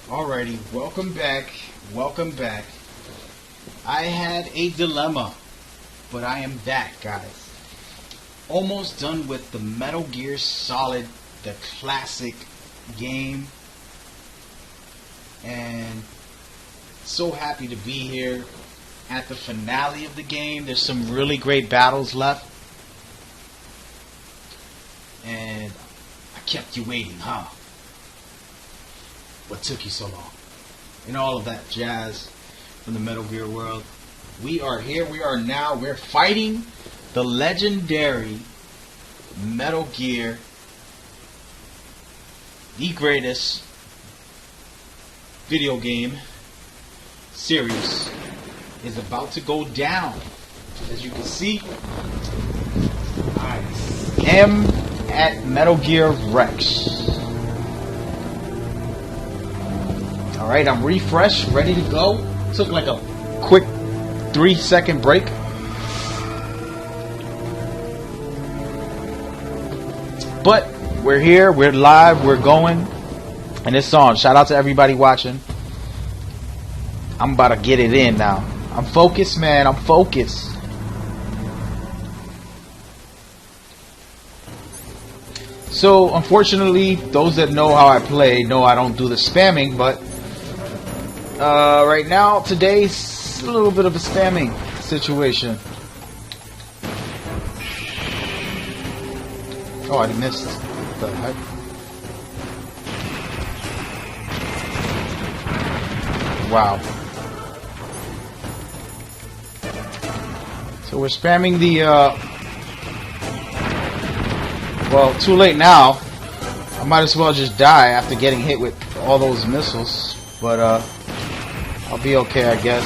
Alrighty, welcome back. Welcome back. I had a dilemma, but I am back, guys. Almost done with the Metal Gear Solid, the classic game. And so happy to be here at the finale of the game. There's some really great battles left. And I kept you waiting, huh? What took you so long? And all of that jazz from the Metal Gear world. We are here. We are now. We're fighting the legendary Metal Gear. The greatest video game series is about to go down. As you can see, I am at Metal Gear Rex. Alright, I'm refreshed, ready to go. Took like a quick 3-second break. But we're here, we're live, we're going. And it's on. Shout out to everybody watching. I'm about to get it in now. I'm focused, man. I'm focused. So, unfortunately, those that know how I play know I don't do the spamming, but right now, today's a little bit of a spamming situation. Oh, I missed. What the heck? Wow. So we're spamming the, well, too late now. I might as well just die after getting hit with all those missiles. But, I'll be okay, I guess.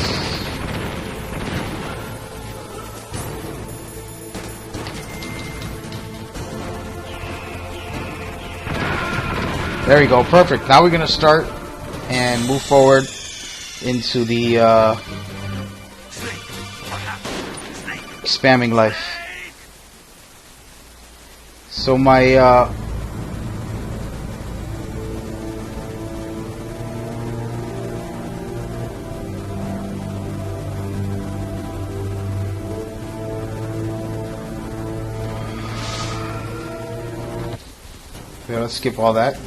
There we go, perfect. Now we're gonna start and move forward into the spamming life. So my yeah, let's skip all that.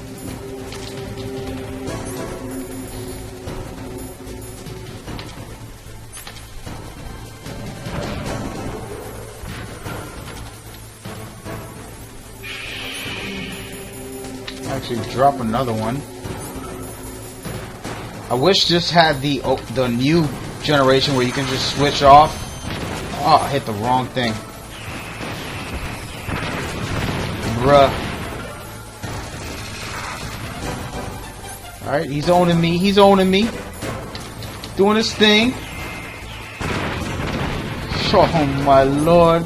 Actually, drop another one. I wish this had the new generation where you can just switch off. Oh, I hit the wrong thing. Bruh. Alright, he's owning me. He's owning me. Doing his thing. Oh my lord.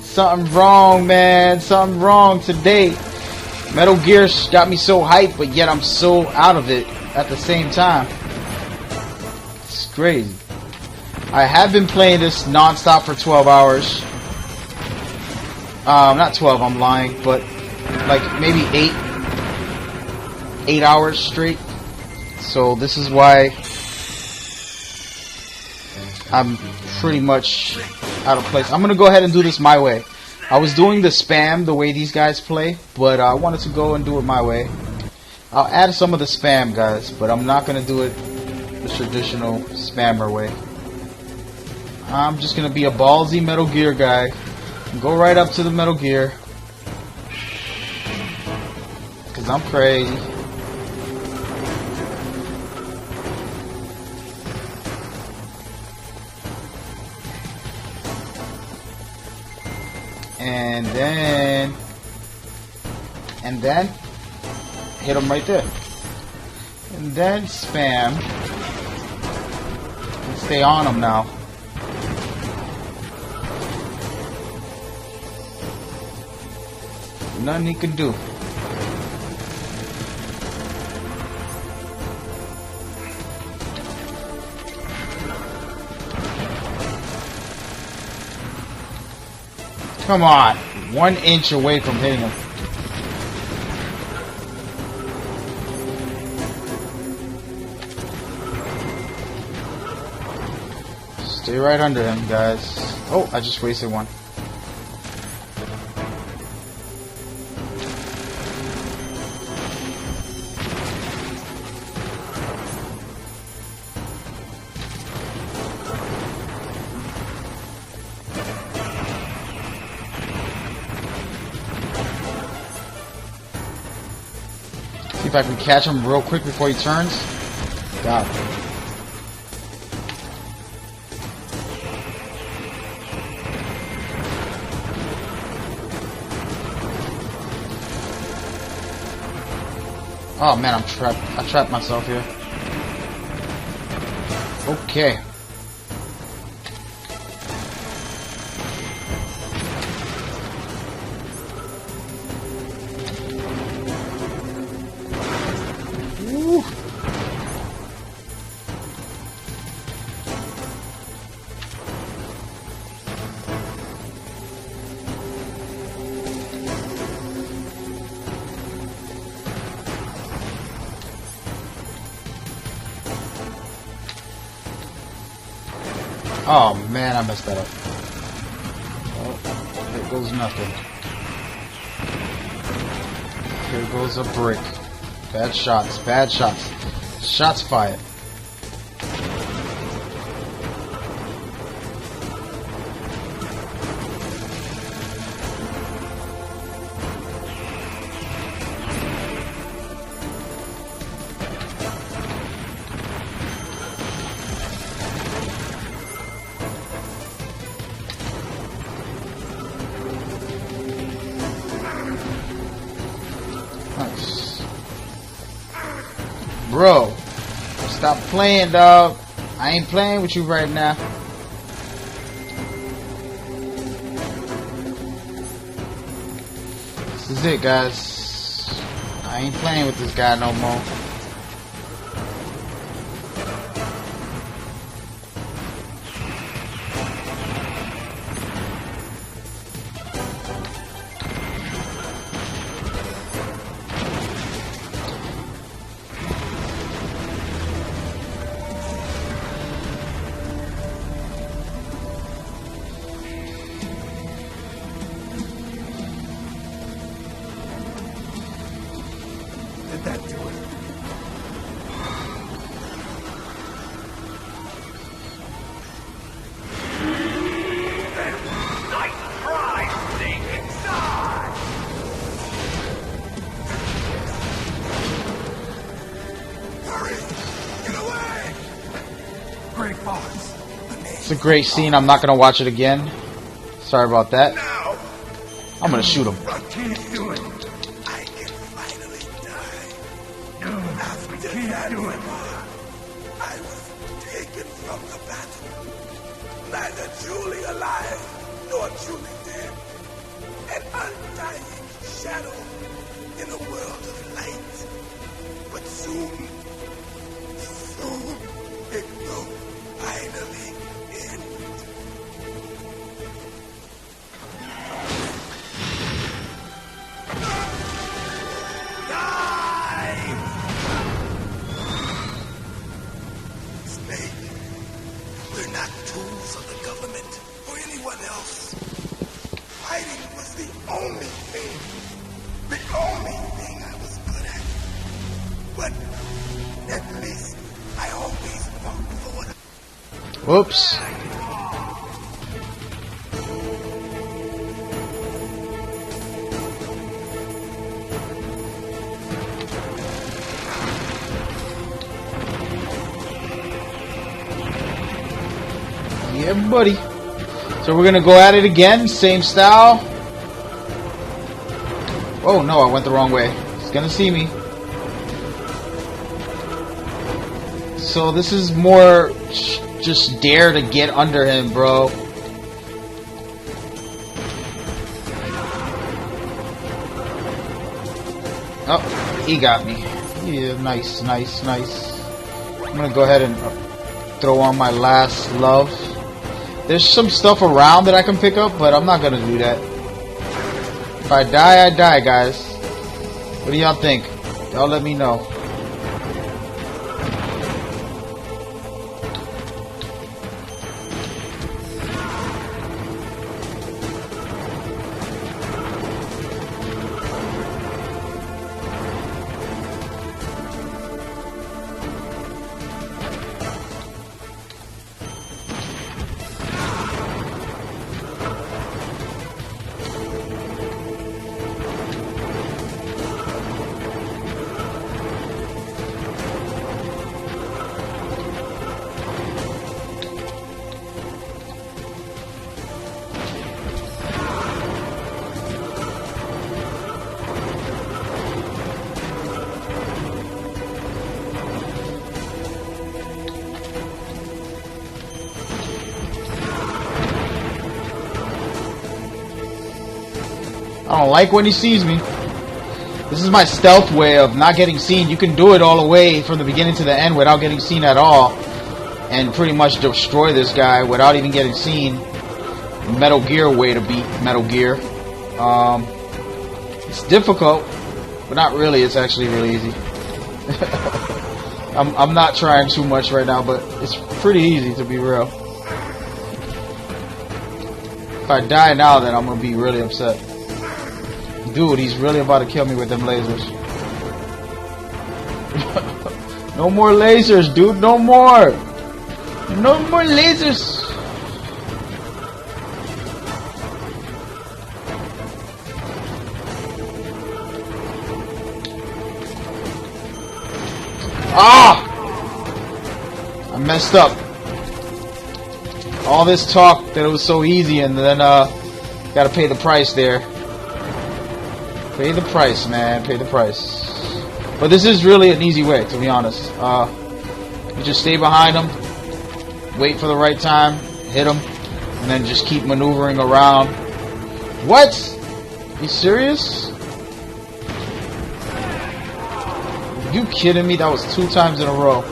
Something wrong, man. Something wrong today. Metal Gear got me so hyped, but yet I'm so out of it at the same time. It's crazy. I have been playing this non-stop for 12 hours. Not 12, I'm lying, but like maybe 8 hours straight. So this is why I'm pretty much out of place. I'm gonna go ahead and do this my way. I was doing the spam the way these guys play, but I wanted to go and do it my way. I'll add some of the spam, guys, but I'm not gonna do it the traditional spammer way. I'm just gonna be a ballsy Metal Gear guy. Go right up to the Metal Gear. Cause I'm crazy. And then hit him right there. And then spam. And stay on him now. Nothing he can do. Come on. 1 inch away from hitting him. Stay right under him, guys. Oh, I just wasted one. See if I can catch him real quick before he turns. Got him. Oh man, I'm trapped. I trapped myself here. Okay. Woo. Oh man, I messed that up. Oh, there goes nothing. Here goes a brick. Bad shots, bad shots. Shots fired. Nice. Bro, stop playing, dog. I ain't playing with you right now. This is it, guys. I ain't playing with this guy no more. Did that do it? Nice try, sneak inside! Hurry! Get away! Great Fox. It's a great scene. I'm not gonna watch it again. Sorry about that. Now! I'm gonna shoot him. I can't do it. I can finally die. No, after can't do it. I was taken from the battle. Neither truly alive nor truly dead. An undying shadow in a world of light. But soon it will finally end. Snake, we're not tools of the government or anyone else. Fighting was the only thing I was good at. But at least I always fought for what. Whoops. Yeah, buddy. So we're gonna go at it again, same style. Oh no, I went the wrong way. He's gonna see me. So this is more just dare to get under him, bro. Oh, he got me. Yeah, nice, nice, nice. I'm gonna go ahead and throw on my last love. There's some stuff around that I can pick up, but I'm not gonna do that. If I die, I die, guys. What do y'all think? Y'all let me know. I don't like when he sees me. This is my stealth way of not getting seen. You can do it all the way from the beginning to the end without getting seen at all. And pretty much destroy this guy without even getting seen. Metal Gear way to beat Metal Gear. It's difficult, but not really. It's actually really easy. I'm not trying too much right now, but it's pretty easy to be real. If I die now, then I'm gonna be really upset. Dude, he's really about to kill me with them lasers. No more lasers, dude. No more. No more lasers. Ah! I messed up. All this talk that it was so easy, and then gotta pay the price there. Pay the price, man. Pay the price. But this is really an easy way, to be honest. You just stay behind him, wait for the right time, hit him, and then just keep maneuvering around. What? You serious? You kidding me? That was 2 times in a row.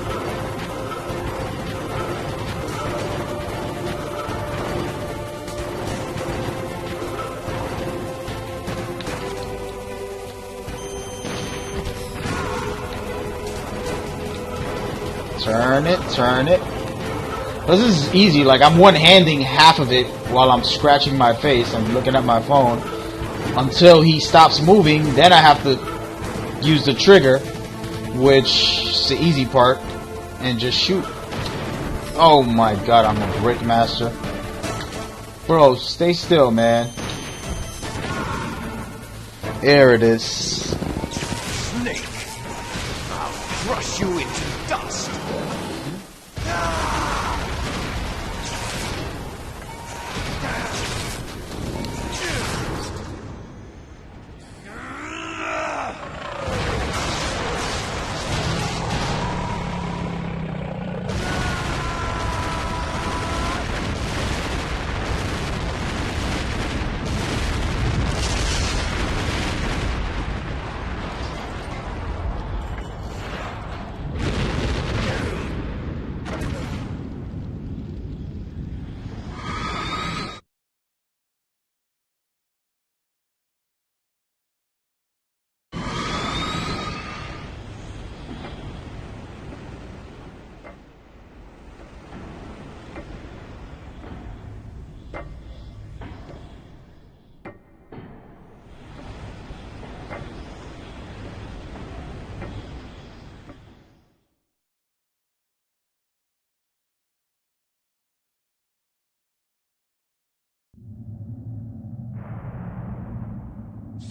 Turn it, turn it. This is easy. Like, I'm one-handing half of it while I'm scratching my face and looking at my phone until he stops moving. Then I have to use the trigger, which is the easy part, and just shoot. Oh my god, I'm a brick master. Bro, stay still, man. There it is. Snake, I'll crush you into dust.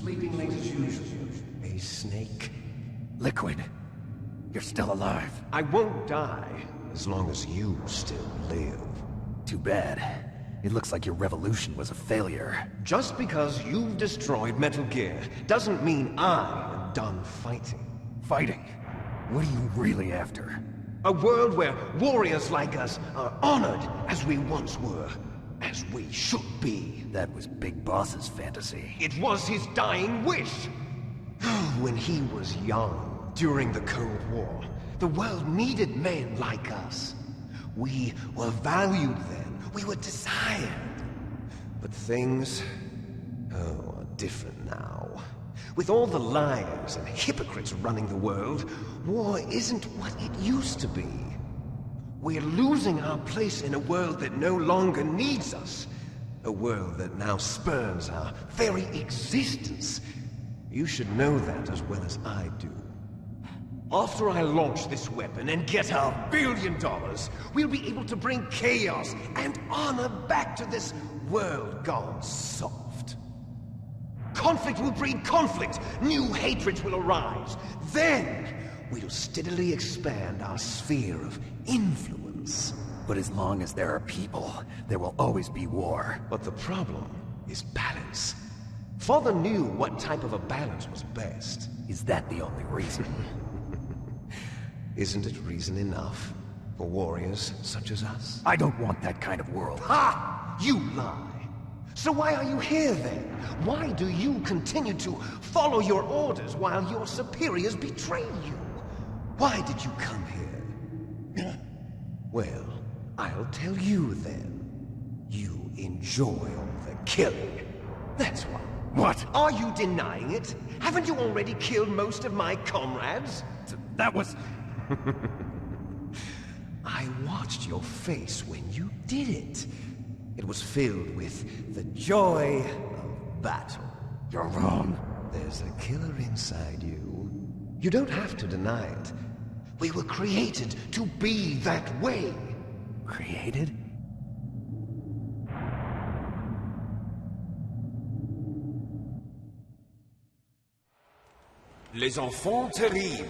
Sleeping late as usual. A snake. Liquid, you're still alive. I won't die as long as you still live. Too bad. It looks like your revolution was a failure. Just because you've destroyed Metal Gear doesn't mean I am done fighting. Fighting? What are you really after? A world where warriors like us are honored as we once were, as we should be. That was Big Boss's fantasy. It was his dying wish. When he was young, during the Cold War, the world needed men like us. We were valued then. We were desired. But things, are different now. With all the liars and hypocrites running the world, war isn't what it used to be. We're losing our place in a world that no longer needs us. A world that now spurns our very existence. You should know that as well as I do. After I launch this weapon and get our $1 billion, we'll be able to bring chaos and honor back to this world gone soft. Conflict will breed conflict. New hatreds will arise. Then, we'll steadily expand our sphere of influence. But as long as there are people, there will always be war. But the problem is balance. Father knew what type of a balance was best. Is that the only reason? Isn't it reason enough for warriors such as us? I don't want that kind of world. Ha! You lie! So why are you here then? Why do you continue to follow your orders while your superiors betray you? Why did you come here? Well, I'll tell you then. You enjoy all the killing. That's why. What? Are you denying it? Haven't you already killed most of my comrades? That was... I watched your face when you did it. It was filled with the joy of battle. You're wrong. There's a killer inside you. You don't have to deny it. We were created to be that way. Created? Les enfants terribles.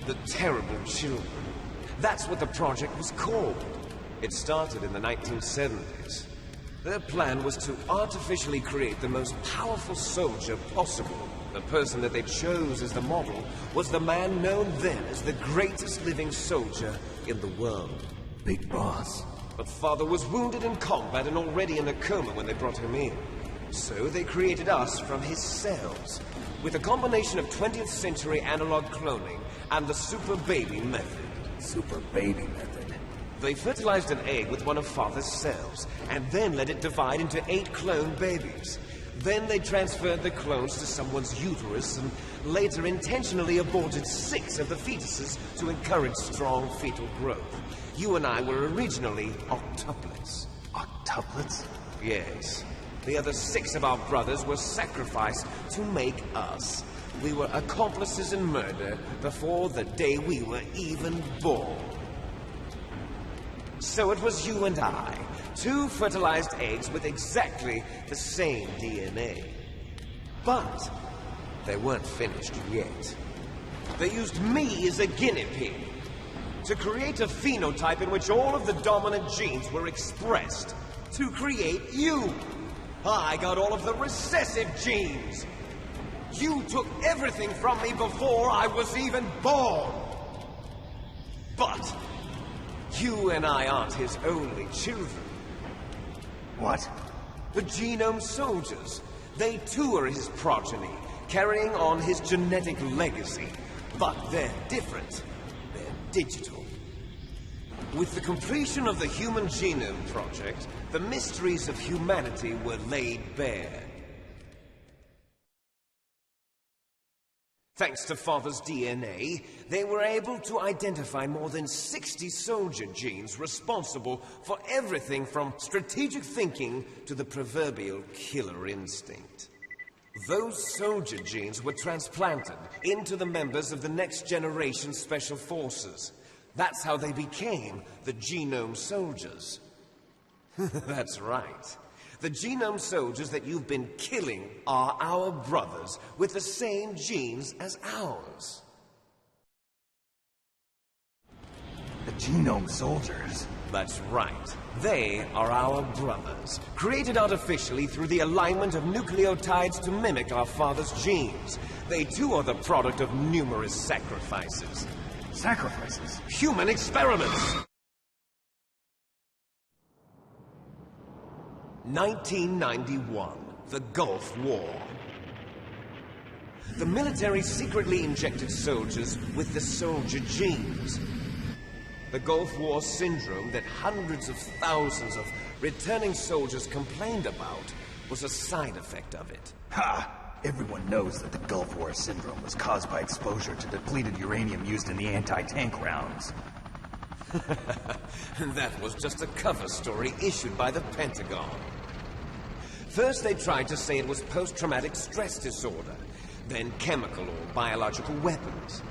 The terrible children. That's what the project was called. It started in the 1970s. Their plan was to artificially create the most powerful soldier possible. The person that they chose as the model was the man known then as the greatest living soldier in the world. Big Boss. But Father was wounded in combat and already in a coma when they brought him in. So they created us from his cells, with a combination of 20th century analog cloning and the super baby method. Super baby method. They fertilized an egg with one of Father's cells, and then let it divide into 8 clone babies. Then they transferred the clones to someone's uterus, and later intentionally aborted 6 of the fetuses to encourage strong fetal growth. You and I were originally octuplets. Octuplets? Yes. The other 6 of our brothers were sacrificed to make us. We were accomplices in murder before the day we were even born. So it was you and I, 2 fertilized eggs with exactly the same DNA. But they weren't finished yet. They used me as a guinea pig to create a phenotype in which all of the dominant genes were expressed to create you. I got all of the recessive genes. You took everything from me before I was even born. But you and I aren't his only children. What? The Genome Soldiers. They too are his progeny, carrying on his genetic legacy. But they're different. They're digital. With the completion of the Human Genome Project, the mysteries of humanity were laid bare. Thanks to Father's DNA, they were able to identify more than 60 soldier genes responsible for everything from strategic thinking to the proverbial killer instinct. Those soldier genes were transplanted into the members of the next generation Special Forces. That's how they became the Genome Soldiers. That's right. The Genome Soldiers that you've been killing are our brothers with the same genes as ours. The Genome Soldiers? That's right. They are our brothers, created artificially through the alignment of nucleotides to mimic our father's genes. They too are the product of numerous sacrifices. Sacrifices? Human experiments! 1991, the Gulf War. The military secretly injected soldiers with the soldier genes. The Gulf War syndrome that hundreds of thousands of returning soldiers complained about was a side effect of it. Ha! Everyone knows that the Gulf War syndrome was caused by exposure to depleted uranium used in the anti-tank rounds. That was just a cover story issued by the Pentagon. First they tried to say it was post-traumatic stress disorder, then chemical or biological weapons.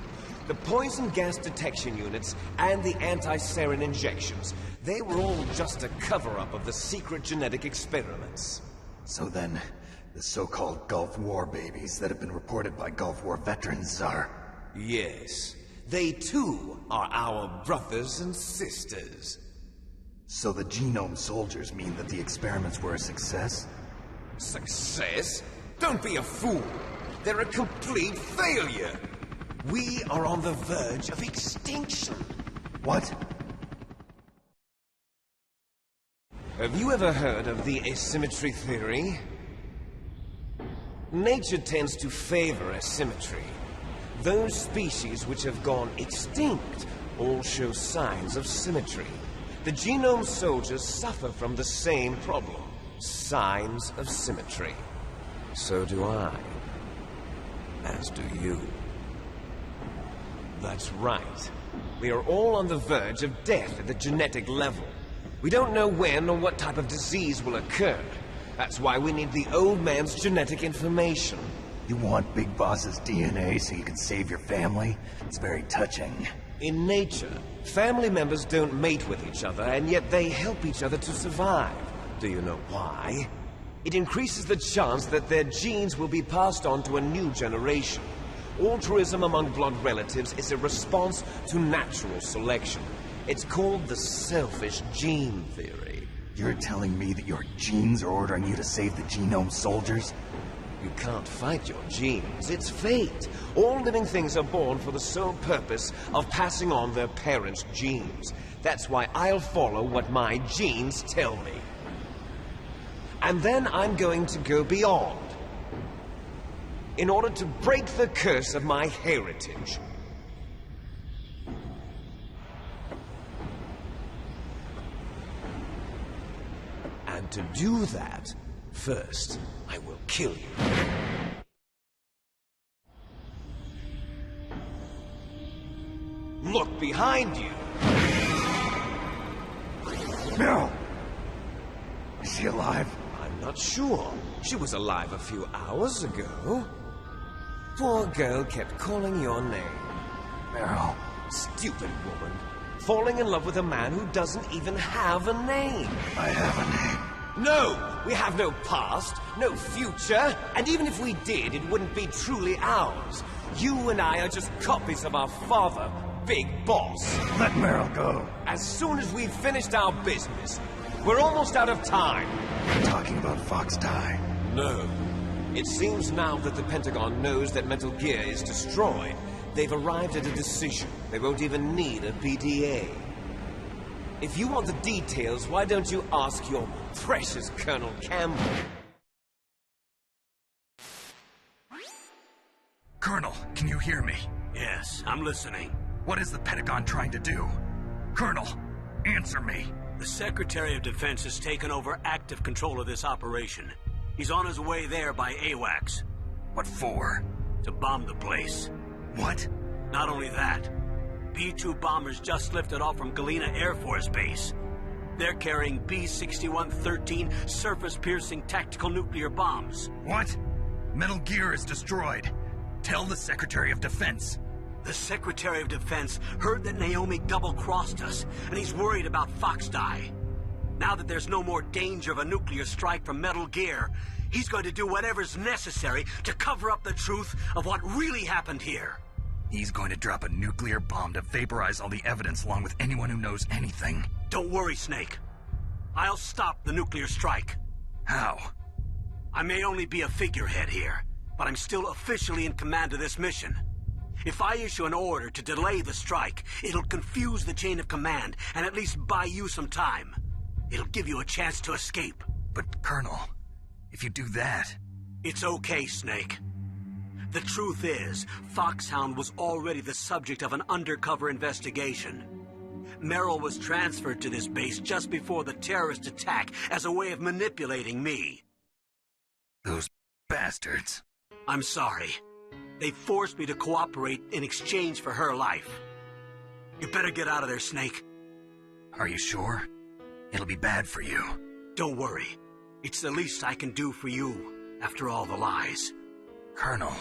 The poison gas detection units and the anti-sarin injections, they were all just a cover-up of the secret genetic experiments. So then, the so-called Gulf War babies that have been reported by Gulf War veterans are... Yes. They too are our brothers and sisters. So the Genome Soldiers mean that the experiments were a success? Success? Don't be a fool. They're a complete failure. We are on the verge of extinction. What? Have you ever heard of the asymmetry theory? Nature tends to favor asymmetry. Those species which have gone extinct all show signs of symmetry. The genome soldiers suffer from the same problem. Signs of symmetry. So do I. As do you. That's right. We are all on the verge of death at the genetic level. We don't know when or what type of disease will occur. That's why we need the old man's genetic information. You want Big Boss's DNA so you can save your family? It's very touching. In nature, family members don't mate with each other, and yet they help each other to survive. Do you know why? It increases the chance that their genes will be passed on to a new generation. Altruism among blood relatives is a response to natural selection. It's called the selfish gene theory. You're telling me that your genes are ordering you to save the genome soldiers? You can't fight your genes. It's fate. All living things are born for the sole purpose of passing on their parents' genes. That's why I'll follow what my genes tell me. And then I'm going to go beyond. In order to break the curse of my heritage. And to do that, first, I will kill you. Look behind you! Meryl! Is she alive? I'm not sure. She was alive a few hours ago. Poor girl kept calling your name. Meryl. Stupid woman. Falling in love with a man who doesn't even have a name. I have a name. No! We have no past, no future, and even if we did, it wouldn't be truly ours. You and I are just copies of our father, Big Boss. Let Meryl go. As soon as we've finished our business, we're almost out of time. You're talking about Fox Die. No. It seems now that the Pentagon knows that Metal Gear is destroyed, they've arrived at a decision. They won't even need a PDA. If you want the details, why don't you ask your precious Colonel Campbell? Colonel, can you hear me? Yes, I'm listening. What is the Pentagon trying to do? Colonel, answer me. The Secretary of Defense has taken over active control of this operation. He's on his way there by AWACS. What for? To bomb the place. What? Not only that, B-2 bombers just lifted off from Galena Air Force Base. They're carrying B-6113 surface-piercing tactical nuclear bombs. What? Metal Gear is destroyed. Tell the Secretary of Defense. The Secretary of Defense heard that Naomi double-crossed us, and he's worried about Fox Die. Now that there's no more danger of a nuclear strike from Metal Gear, he's going to do whatever's necessary to cover up the truth of what really happened here. He's going to drop a nuclear bomb to vaporize all the evidence along with anyone who knows anything. Don't worry, Snake. I'll stop the nuclear strike. How? I may only be a figurehead here, but I'm still officially in command of this mission. If I issue an order to delay the strike, it'll confuse the chain of command and at least buy you some time. It'll give you a chance to escape. But, Colonel, if you do that... It's okay, Snake. The truth is, Foxhound was already the subject of an undercover investigation. Meryl was transferred to this base just before the terrorist attack as a way of manipulating me. Those bastards. I'm sorry. They forced me to cooperate in exchange for her life. You better get out of there, Snake. Are you sure? It'll be bad for you. Don't worry. It's the least I can do for you, after all the lies. Colonel.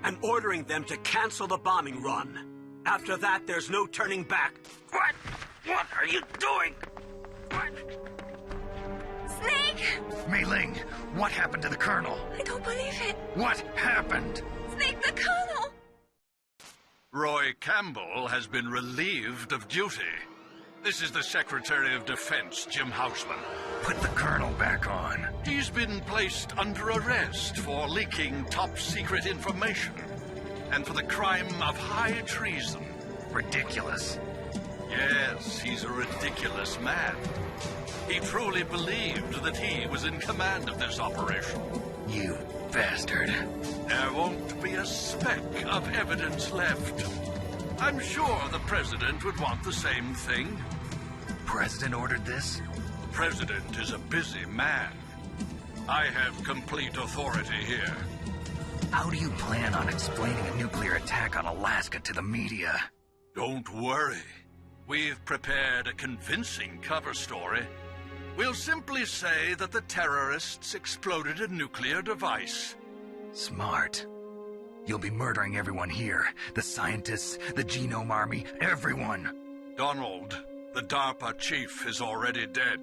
I'm ordering them to cancel the bombing run. After that, there's no turning back. What? What are you doing? What? Snake! Mei Ling, what happened to the Colonel? I don't believe it. What happened? Snake, the Colonel! Roy Campbell has been relieved of duty. This is the Secretary of Defense, Jim Houseman. Put the Colonel back on. He's been placed under arrest for leaking top-secret information and for the crime of high treason. Ridiculous. Yes, he's a ridiculous man. He truly believed that he was in command of this operation. You bastard. There won't be a speck of evidence left. I'm sure the President would want the same thing. President ordered this? The President is a busy man. I have complete authority here. How do you plan on explaining a nuclear attack on Alaska to the media? Don't worry. We've prepared a convincing cover story. We'll simply say that the terrorists exploded a nuclear device. Smart. You'll be murdering everyone here. The scientists, the Genome Army, everyone. Donald, the DARPA chief, is already dead.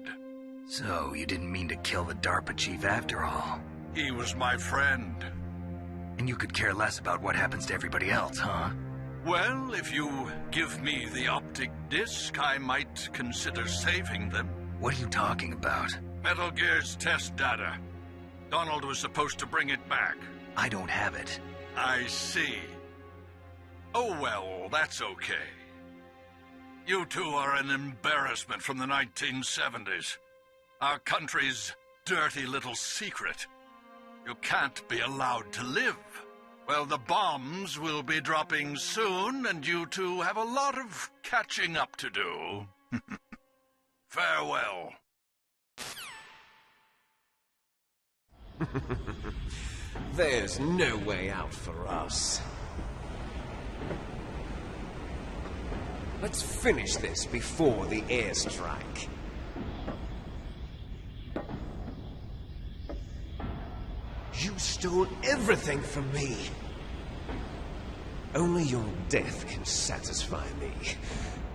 So, you didn't mean to kill the DARPA chief after all. He was my friend. And you could care less about what happens to everybody else, huh? Well, if you give me the optic disc, I might consider saving them. What are you talking about? Metal Gear's test data. Donald was supposed to bring it back. I don't have it. I see. Oh well, that's okay. You two are an embarrassment from the 1970s. Our country's dirty little secret. You can't be allowed to live. Well, the bombs will be dropping soon, and you two have a lot of catching up to do. Farewell. There's no way out for us. Let's finish this before the airstrike. You stole everything from me. Only your death can satisfy me.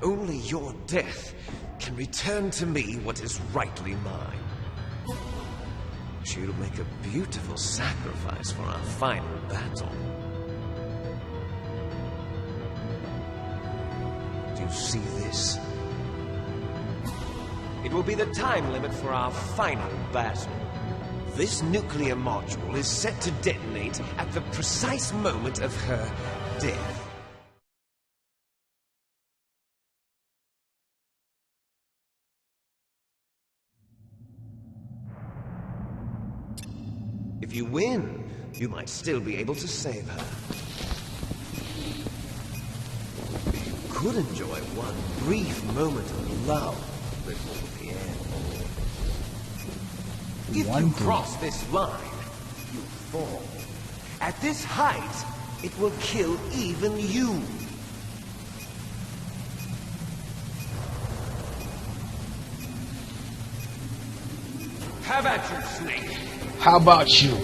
Only your death can return to me what is rightly mine. She'll make a beautiful sacrifice for our final battle. Do you see this? It will be the time limit for our final battle. This nuclear module is set to detonate at the precise moment of her death. If you win, you might still be able to save her. You could enjoy one brief moment of love before the end. If you cross this line, you fall. At this height, it will kill even you. Have at you, Snake. How about you?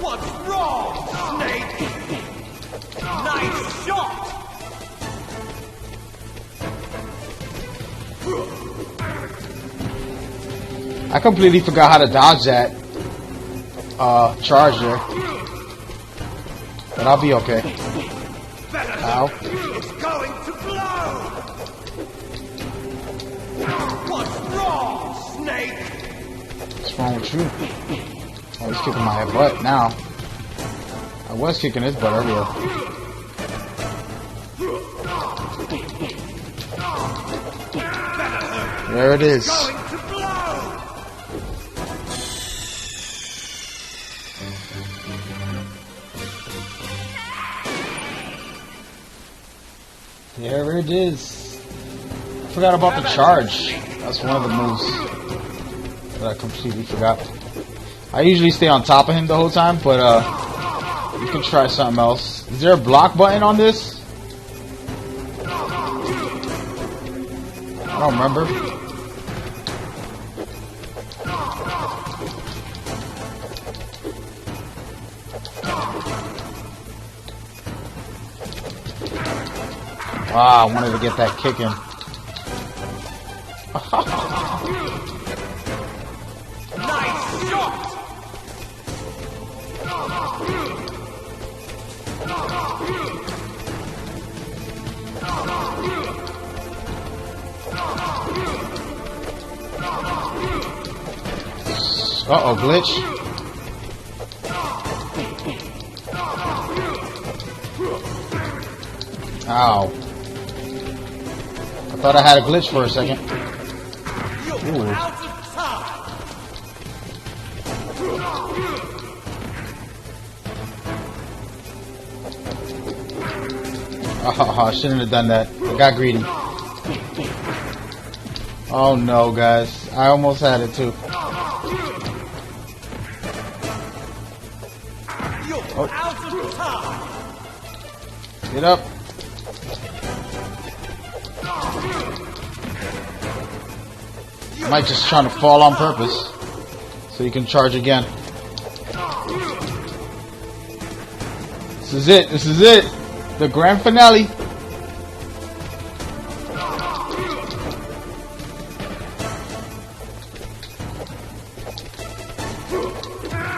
What's wrong, Snake? Nice shot! I completely forgot how to dodge that charge there. But I'll be okay. Ow. It's going to blow! What's wrong, Snake? What's wrong with you? Oh, he's kicking my butt now. I was kicking his butt earlier. There it is. Going to blow! There it is. I forgot about the charge. That's one of the moves that I completely forgot. I usually stay on top of him the whole time, but you can try something else. Is there a block button on this? don't remember. Ah, I wanted to get that kick in. Nice shot! Uh-oh, glitch. Ow. I thought I had a glitch for a second. Ooh. Oh, I shouldn't have done that. I got greedy. Oh no, guys. I almost had it too. Oh. Get up. I might just trying to fall on purpose so you can charge again. This is it. This is it. The grand finale.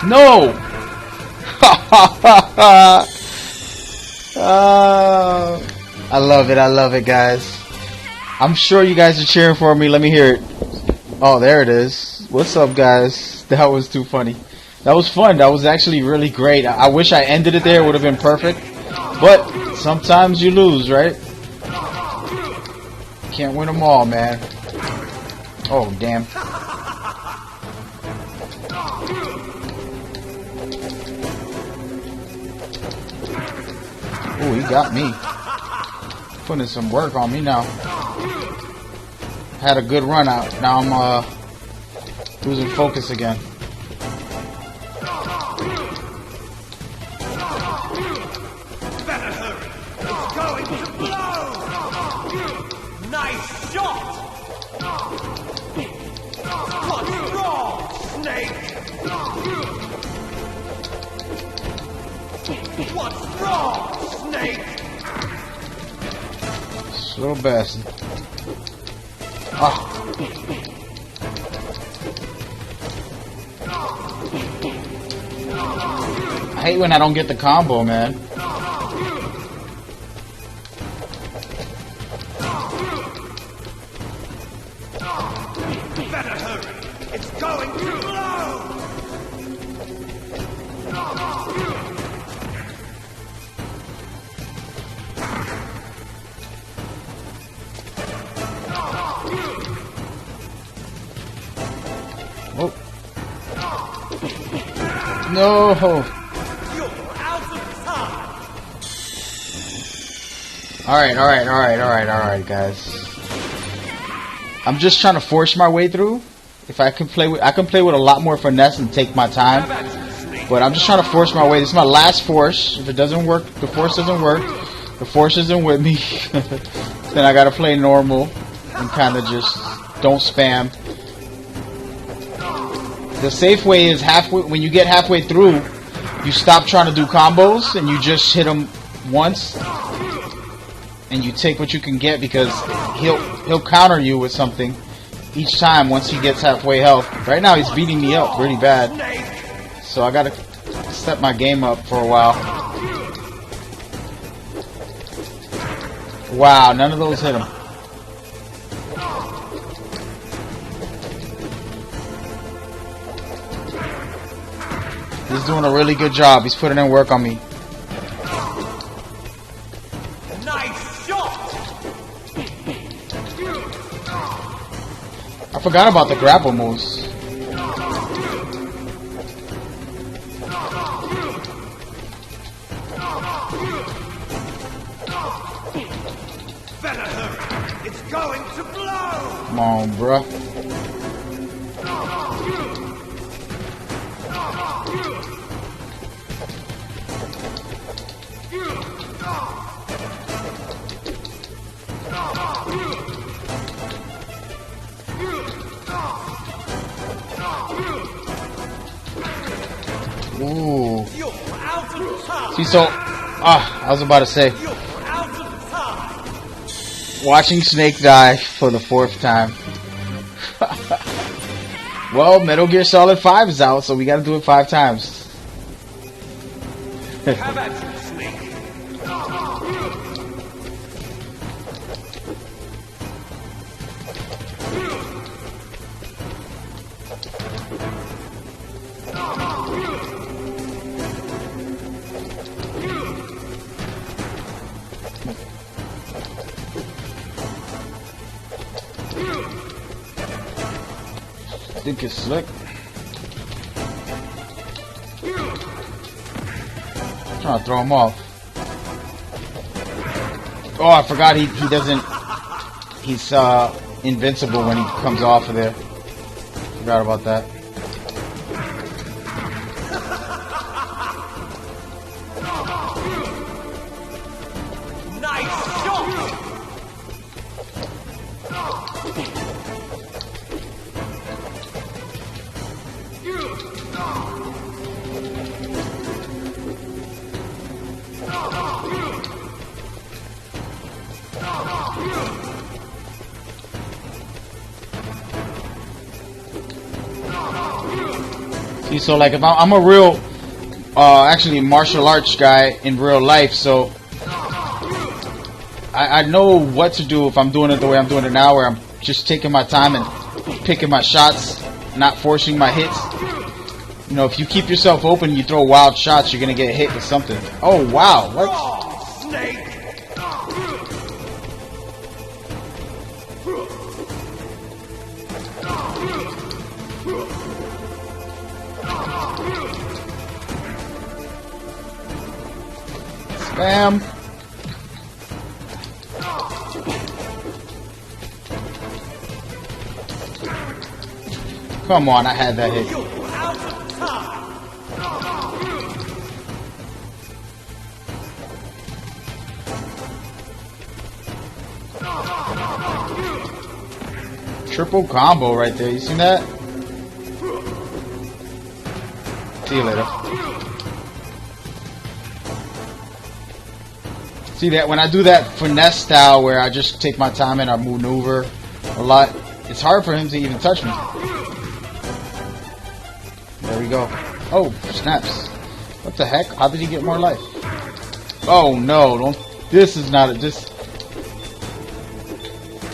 No! I love it. I love it, guys. I'm sure you guys are cheering for me. Let me hear it. Oh, there it is. What's up, guys? That was too funny. That was fun. That was actually really great. I wish I ended it there. It would have been perfect. But sometimes you lose, right? Can't win them all, man. Oh, damn. Ooh, he got me. Putting some work on me now. Had a good run out. Now I'm losing focus again. Better hurry. It's going to blow. Nice shot. What's wrong, Snake? What's wrong, Snake? Slow bastard. Ah. I hate when I don't get the combo, man. Better hurry. It's going to blow. Oh. No. You're out of time. Alright, guys. I'm just trying to force my way through. If I can play with a lot more finesse and take my time. But I'm just trying to force my way. This is my last force. If it doesn't work, the force doesn't work. The force isn't with me. Then I gotta play normal and kinda just don't spam. The safe way is halfway. When you get halfway through, you stop trying to do combos and you just hit him once, and you take what you can get because he'll counter you with something each time once he gets halfway health. Right now he's beating me up pretty bad, so I gotta step my game up for a while. Wow, none of those hit him. He's doing a really good job. He's putting in work on me. Nice shot. I forgot about the grapple moves. Better hurry. It's going to blow. Come on, bruh. See, so, I was about to say, watching Snake die for the 4th time. Well, Metal Gear Solid 5 is out, so we gotta do it 5 times. How about you, Snake? I think it's slick. Trying to throw him off. Oh, I forgot he doesn't. He's invincible when he comes off of there. Forgot about that. Nice shot! See, so like if I'm a real, actually martial arts guy in real life, so I know what to do if I'm doing it the way I'm doing it now, where I'm just taking my time and picking my shots, not forcing my hits. You know, if you keep yourself open and you throw wild shots, you're gonna get hit with something. Oh wow, what? Snake! Bam. Come on, I had that hit. Triple combo right there. You seen that? See you later. See that when I do that finesse style where I just take my time and I maneuver a lot, it's hard for him to even touch me. There we go. Oh, snaps. What the heck? How did he get more life? Oh no, don't. This is not this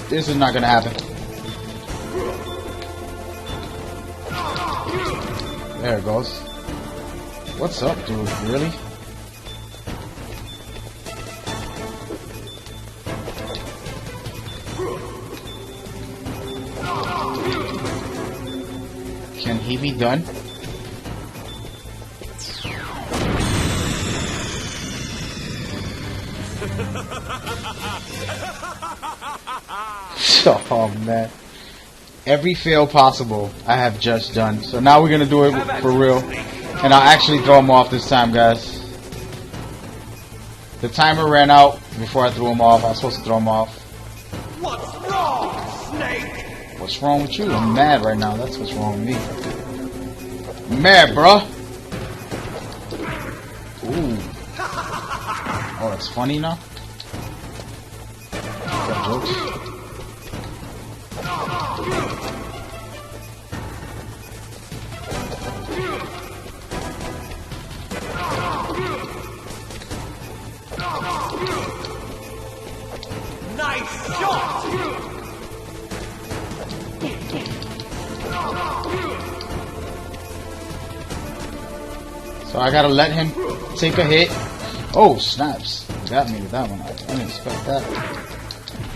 is not gonna happen. There it goes. What's up, dude? Really? Can he be done? Oh man. Every fail possible I have just done. So now we're gonna do it for real. And I'll actually throw him off this time, guys. The timer ran out before I threw him off. I was supposed to throw him off. What's wrong, Snake? What's wrong with you? I'm mad right now. That's what's wrong with me. I'm mad, bruh. Ooh. Oh, that's funny now? Got jokes. Nice shot! So I gotta let him take a hit. Oh, snaps. Got me with that one. I didn't expect that.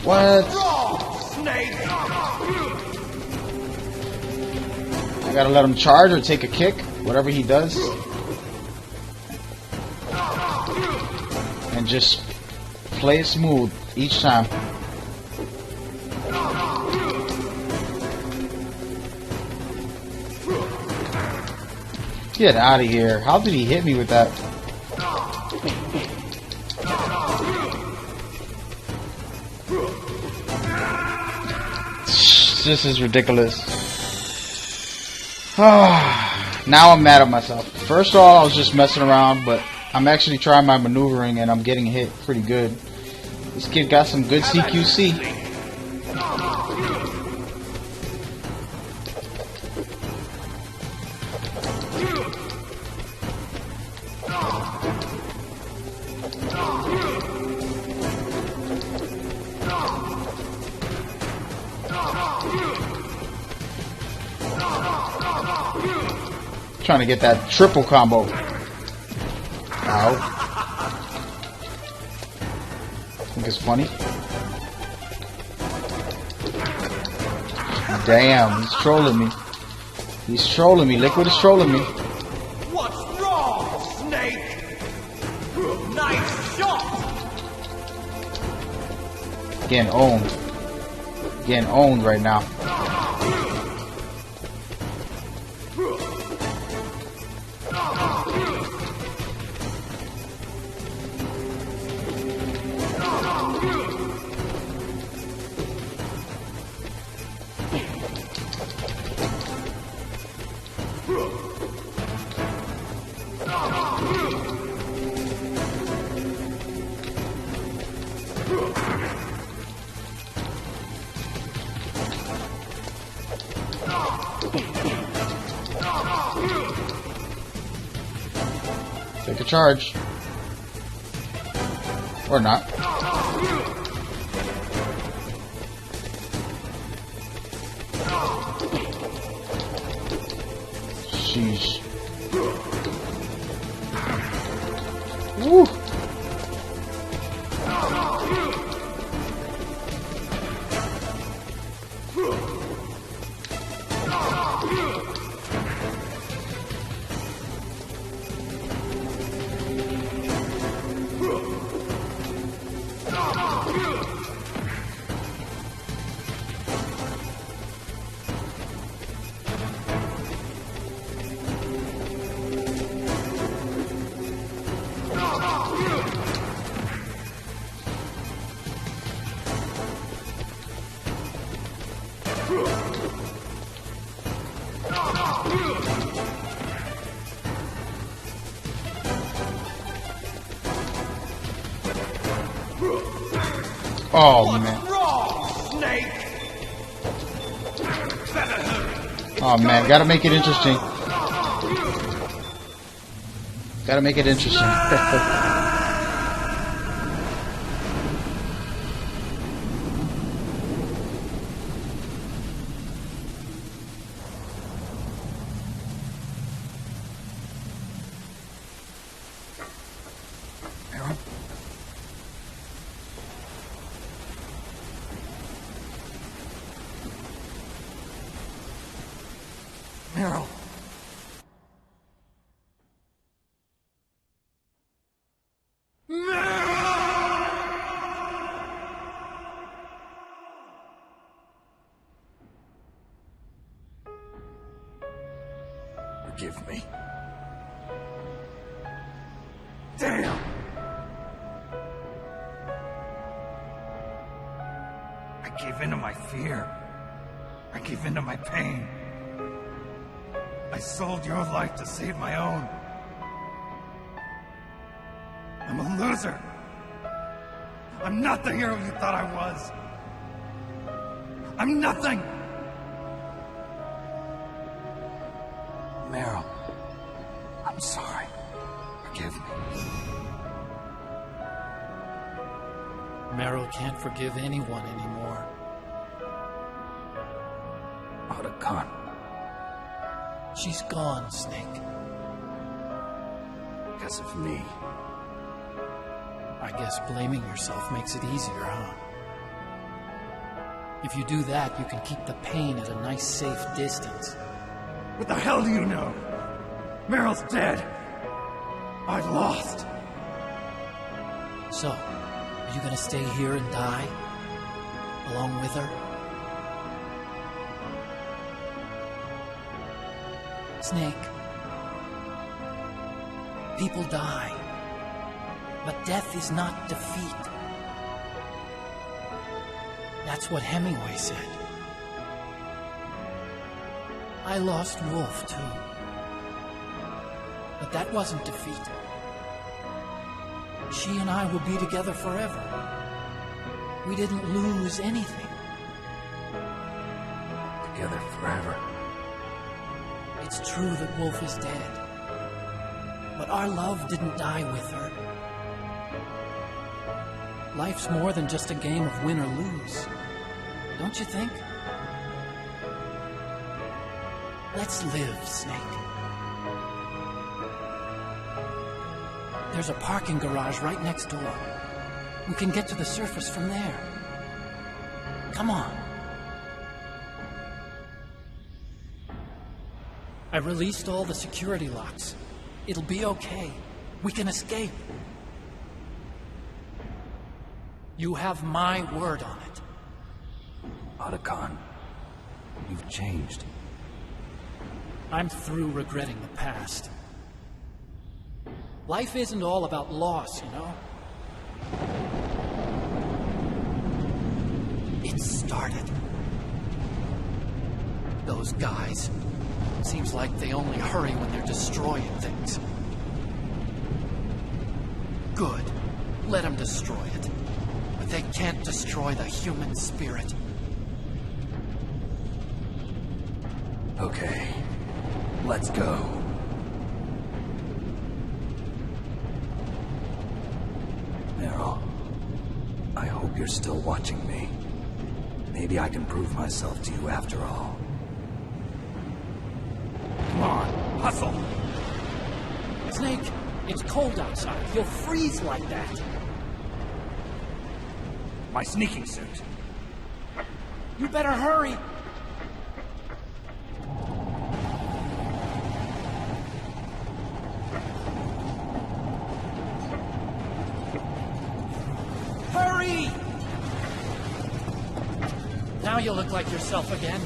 What? Snake! I gotta let him charge or take a kick. Whatever he does. And just play it smooth each time. Get out of here. How did he hit me with that? This is ridiculous. Now I'm mad at myself. First of all, I was just messing around, but I'm actually trying my maneuvering and I'm getting hit pretty good. This kid got some good CQC. Trying to get that triple combo. Ow. Think it's funny? Damn, he's trolling me. He's trolling me. Liquid is trolling me. What's wrong, Snake? Nice shot! Getting owned. Getting owned right now. Take a charge. Or not. Sheesh. Woo! Oh man. Oh man, gotta make it interesting. Gotta make it interesting. Meryl. Forgive me. Damn! I gave in to my fear. I gave in to my pain. I sold your life to save my own. I'm a loser. I'm not the hero you thought I was. I'm nothing. Meryl, I'm sorry. Forgive me. Meryl can't forgive anyone anymore. Oda Khan. She's gone, Snake. Because of me. I guess blaming yourself makes it easier, huh? If you do that, you can keep the pain at a nice, safe distance. What the hell do you know? Meryl's dead. I lost. So, are you gonna stay here and die? Along with her? Snake. People die. But death is not defeat. That's what Hemingway said. I lost Wolf, too. But that wasn't defeat. she and I will be together forever. We didn't lose anything. Together forever. It's true that Wolf is dead. But our love didn't die with her. Life's more than just a game of win or lose. Don't you think? Let's live, Snake. There's a parking garage right next door. We can get to the surface from there. Come on. I released all the security locks. It'll be okay. We can escape. You have my word on it. Otacon, you've changed. I'm through regretting the past. Life isn't all about loss, you know? It started. Those guys. Seems like they only hurry when they're destroying things. Good. Let them destroy it. But they can't destroy the human spirit. Okay. Let's go. Meryl, I hope you're still watching me. Maybe I can prove myself to you after all. Come on, hustle! Snake, it's cold outside. You'll freeze like that. My sneaking suit. You better hurry. Hurry! Now you look like yourself again.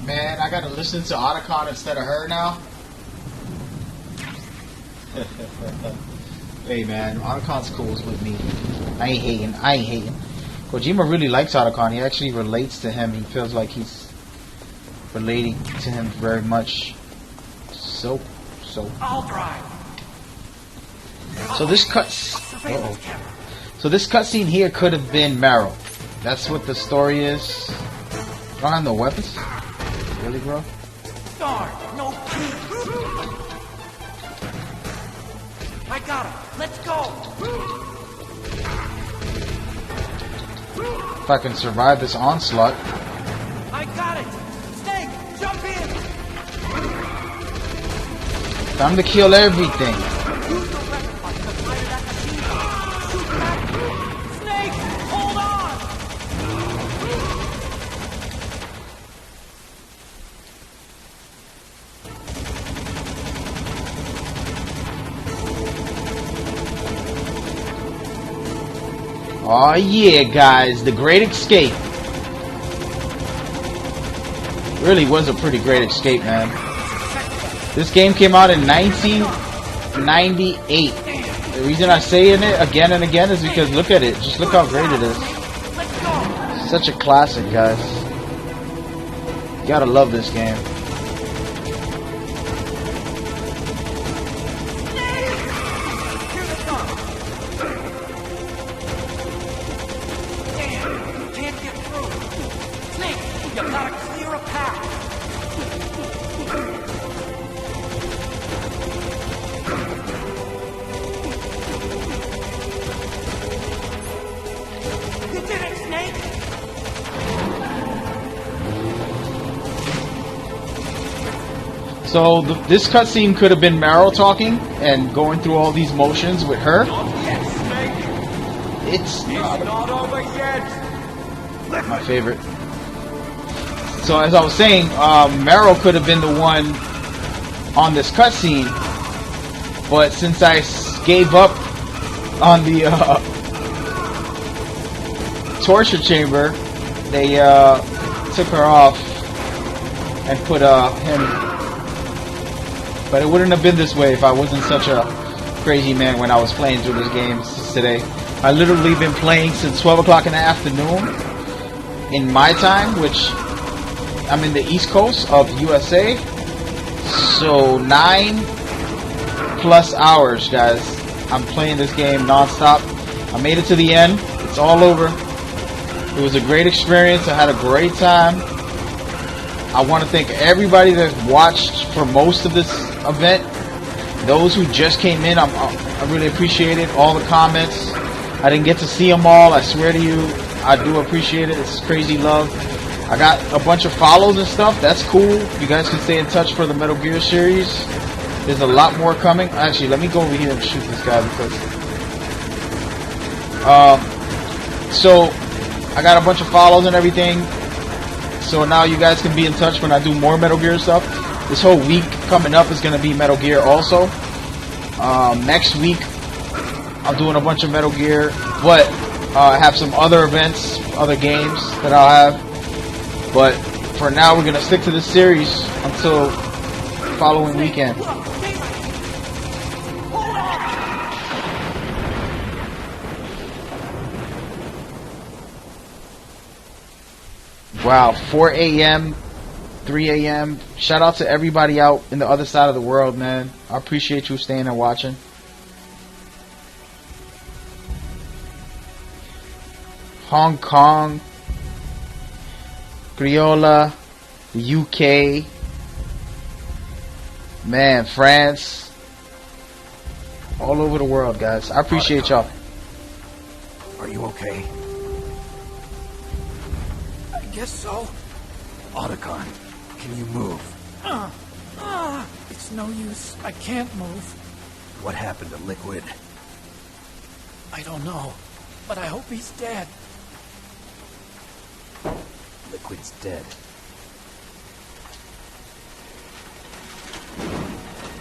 Man, I gotta listen to Otacon instead of her now. Hey man, Otacon's cool with me. I ain't hating. Kojima really likes Otacon. He actually relates to him. He feels like he's relating to him very much. So. I'll drive. So this So this cutscene here could have been Meryl. That's what the story is. I don't have no weapons. Really, bro? Darn, no key. I got him. Let's go. If I can survive this onslaught. I got it. Snake, jump in. Time to kill everything. Use the weapon button to fire that machine. Shoot back. Snake, hold on. Oh yeah, guys, The Great Escape. Really was a pretty great escape, man. This game came out in 1998. The reason I say it again and again is because look at it. Just look how great it is. Such a classic, guys. You gotta love this game. So this cutscene could have been Meryl talking and going through all these motions with her. It's not over yet. My favorite. So as I was saying, Meryl could have been the one on this cutscene, but since I gave up on the torture chamber, they took her off and put him. But it wouldn't have been this way if I wasn't such a crazy man when I was playing through these games today. I literally been playing since 12 o'clock in the afternoon in my time, which I'm in the East Coast of USA. So 9+ hours, guys. I'm playing this game non-stop. I made it to the end. It's all over. It was a great experience. I had a great time. I want to thank everybody that watched for most of this event. Those who just came in, I really appreciate it. All the comments. I didn't get to see them all. I swear to you, I do appreciate it. It's crazy love. I got a bunch of follows and stuff. That's cool. You guys can stay in touch for the Metal Gear series. There's a lot more coming. Actually, let me go over here and shoot this guy because... so, I got a bunch of follows and everything. So now you guys can be in touch when I do more Metal Gear stuff. This whole week coming up is going to be Metal Gear also. Next week, I'm doing a bunch of Metal Gear. But I have some other events, other games that I'll have. But for now, we're going to stick to this series until the following weekend. Wow, 4 a.m., 3 a.m. Shout out to everybody out in the other side of the world, man. I appreciate you staying and watching. Hong Kong, Criolla, the UK, man, France, all over the world, guys. I appreciate y'all. Are you okay? I guess so. Otacon, can you move? It's no use. I can't move. What happened to Liquid? I don't know, but I hope he's dead. Liquid's dead.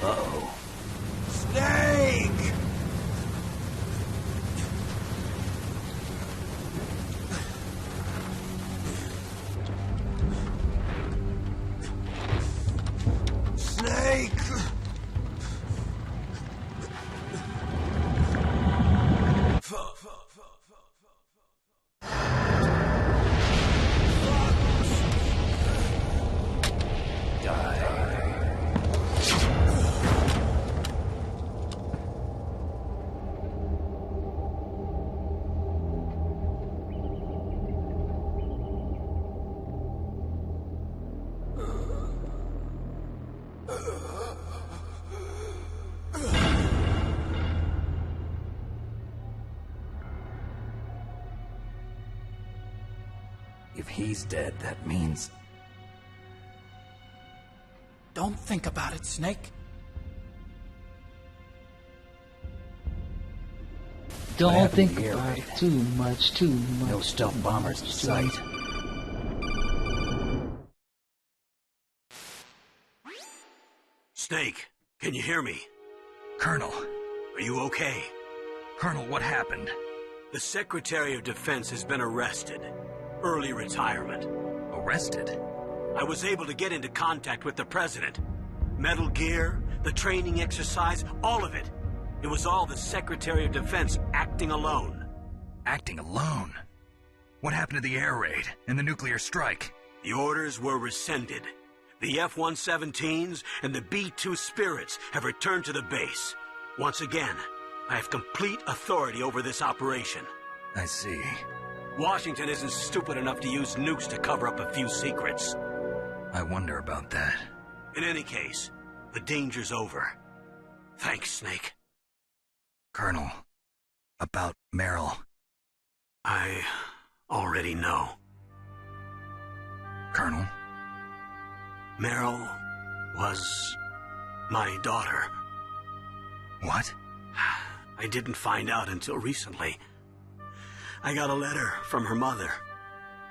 Uh-oh. Snake! Snake! If he's dead, that means... Don't think about it, Snake. Don't think about it too much. No stealth bombers in sight. Snake, can you hear me? Colonel. Are you okay? Colonel, what happened? The Secretary of Defense has been arrested. Early retirement. Arrested? I was able to get into contact with the President. Metal Gear, the training exercise, all of it. It was all the Secretary of Defense acting alone. Acting alone? What happened to the air raid and the nuclear strike? The orders were rescinded. The F-117s and the B-2 Spirits have returned to the base. Once again, I have complete authority over this operation. I see. Washington isn't stupid enough to use nukes to cover up a few secrets. I wonder about that. In any case, the danger's over. Thanks, Snake. Colonel, about Meryl. I already know. Colonel? Meryl was my daughter. What? I didn't find out until recently. I got a letter from her mother,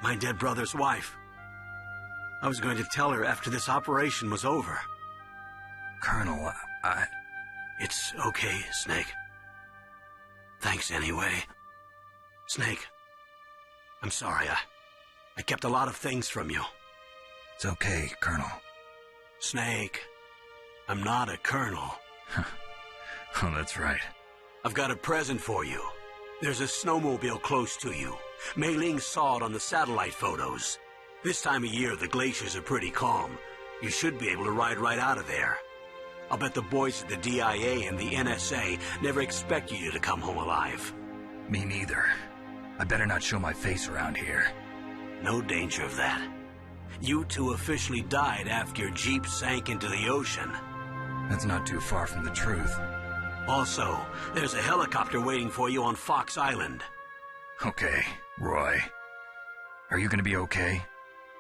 my dead brother's wife. I was going to tell her after this operation was over. Colonel, It's okay, Snake. Thanks anyway. Snake, I'm sorry. I kept a lot of things from you. It's okay, Colonel. Snake, I'm not a colonel. Oh, that's right. I've got a present for you. There's a snowmobile close to you. Mei Ling saw it on the satellite photos. This time of year, the glaciers are pretty calm. You should be able to ride right out of there. I'll bet the boys at the DIA and the NSA never expect you to come home alive. Me neither. I better not show my face around here. No danger of that. You two officially died after your Jeep sank into the ocean. That's not too far from the truth. Also, there's a helicopter waiting for you on Fox Island. Okay, Roy. Are you gonna be okay?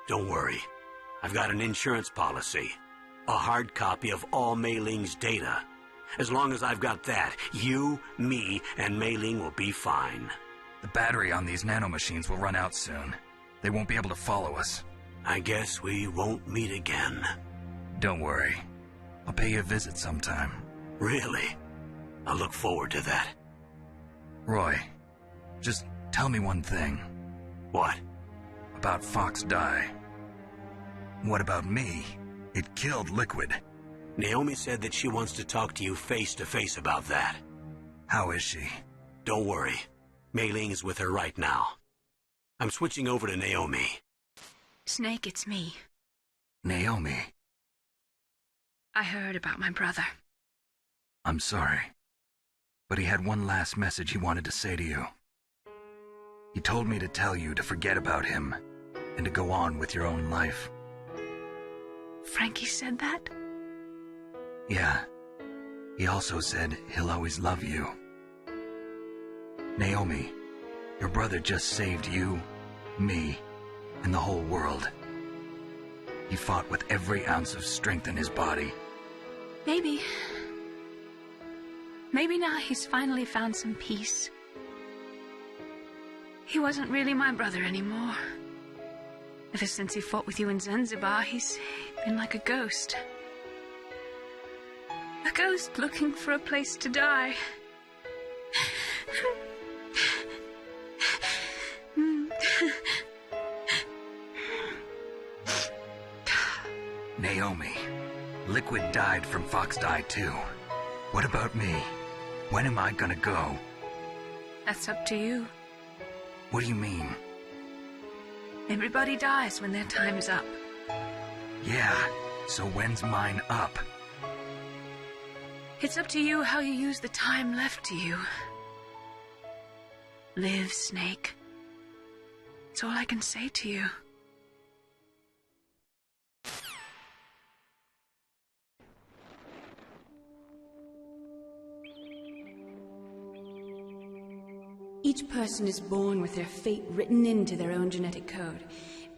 Don't worry. I've got an insurance policy. A hard copy of all Mei Ling's data. As long as I've got that, you, me, and Mei Ling will be fine. The battery on these nanomachines will run out soon. They won't be able to follow us. I guess we won't meet again. Don't worry. I'll pay you a visit sometime. Really? I look forward to that. Roy, just tell me one thing. What? About Fox Die. What about me? It killed Liquid. Naomi said that she wants to talk to you face to face about that. How is she? Don't worry. Mei Ling is with her right now. I'm switching over to Naomi. Snake, it's me. Naomi. I heard about my brother. I'm sorry. But he had one last message he wanted to say to you. He told me to tell you to forget about him and to go on with your own life. Frankie said that? Yeah. He also said he'll always love you. Naomi, your brother just saved you, me, and the whole world. He fought with every ounce of strength in his body. Maybe now he's finally found some peace. He wasn't really my brother anymore. Ever since he fought with you in Zanzibar, he's been like a ghost. A ghost looking for a place to die. Naomi, Liquid died from Fox Die too. What about me? When am I gonna go? That's up to you. What do you mean? Everybody dies when their time's up. Yeah, so when's mine up? It's up to you how you use the time left to you. Live, Snake. That's all I can say to you. Each person is born with their fate written into their own genetic code.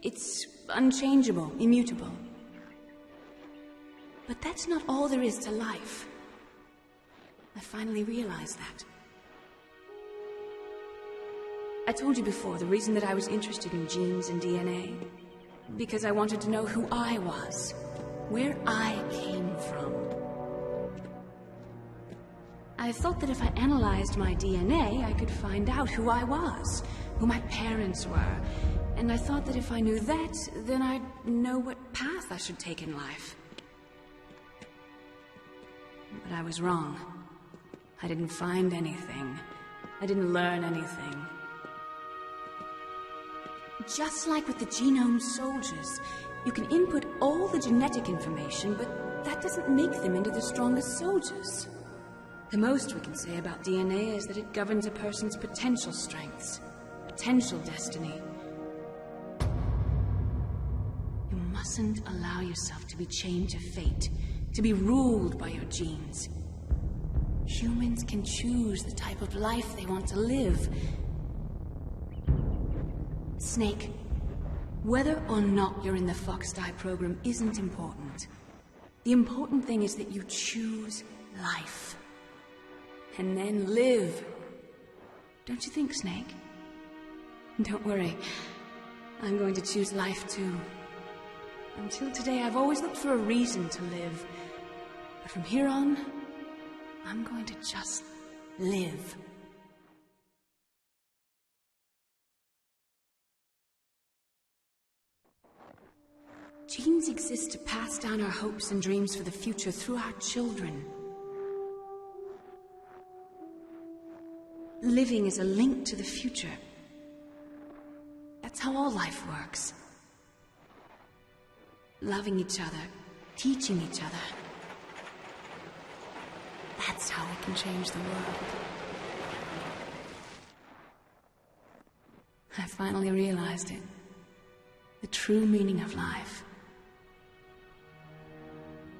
It's unchangeable, immutable. But that's not all there is to life. I finally realized that. I told you before the reason that I was interested in genes and DNA. Because I wanted to know who I was, where I came from. I thought that if I analyzed my DNA, I could find out who I was, who my parents were. And I thought that if I knew that, then I'd know what path I should take in life. But I was wrong. I didn't find anything. I didn't learn anything. Just like with the genome soldiers, you can input all the genetic information, but that doesn't make them into the strongest soldiers. The most we can say about DNA is that it governs a person's potential strengths, potential destiny. You mustn't allow yourself to be chained to fate, to be ruled by your genes. Humans can choose the type of life they want to live. Snake, whether or not you're in the Fox Die program isn't important. The important thing is that you choose life. And then live. Don't you think, Snake? Don't worry. I'm going to choose life too. Until today, I've always looked for a reason to live. But from here on, I'm going to just live. Genes exist to pass down our hopes and dreams for the future through our children. Living is a link to the future. That's how all life works. Loving each other, teaching each other. That's how we can change the world. I finally realized it. The true meaning of life.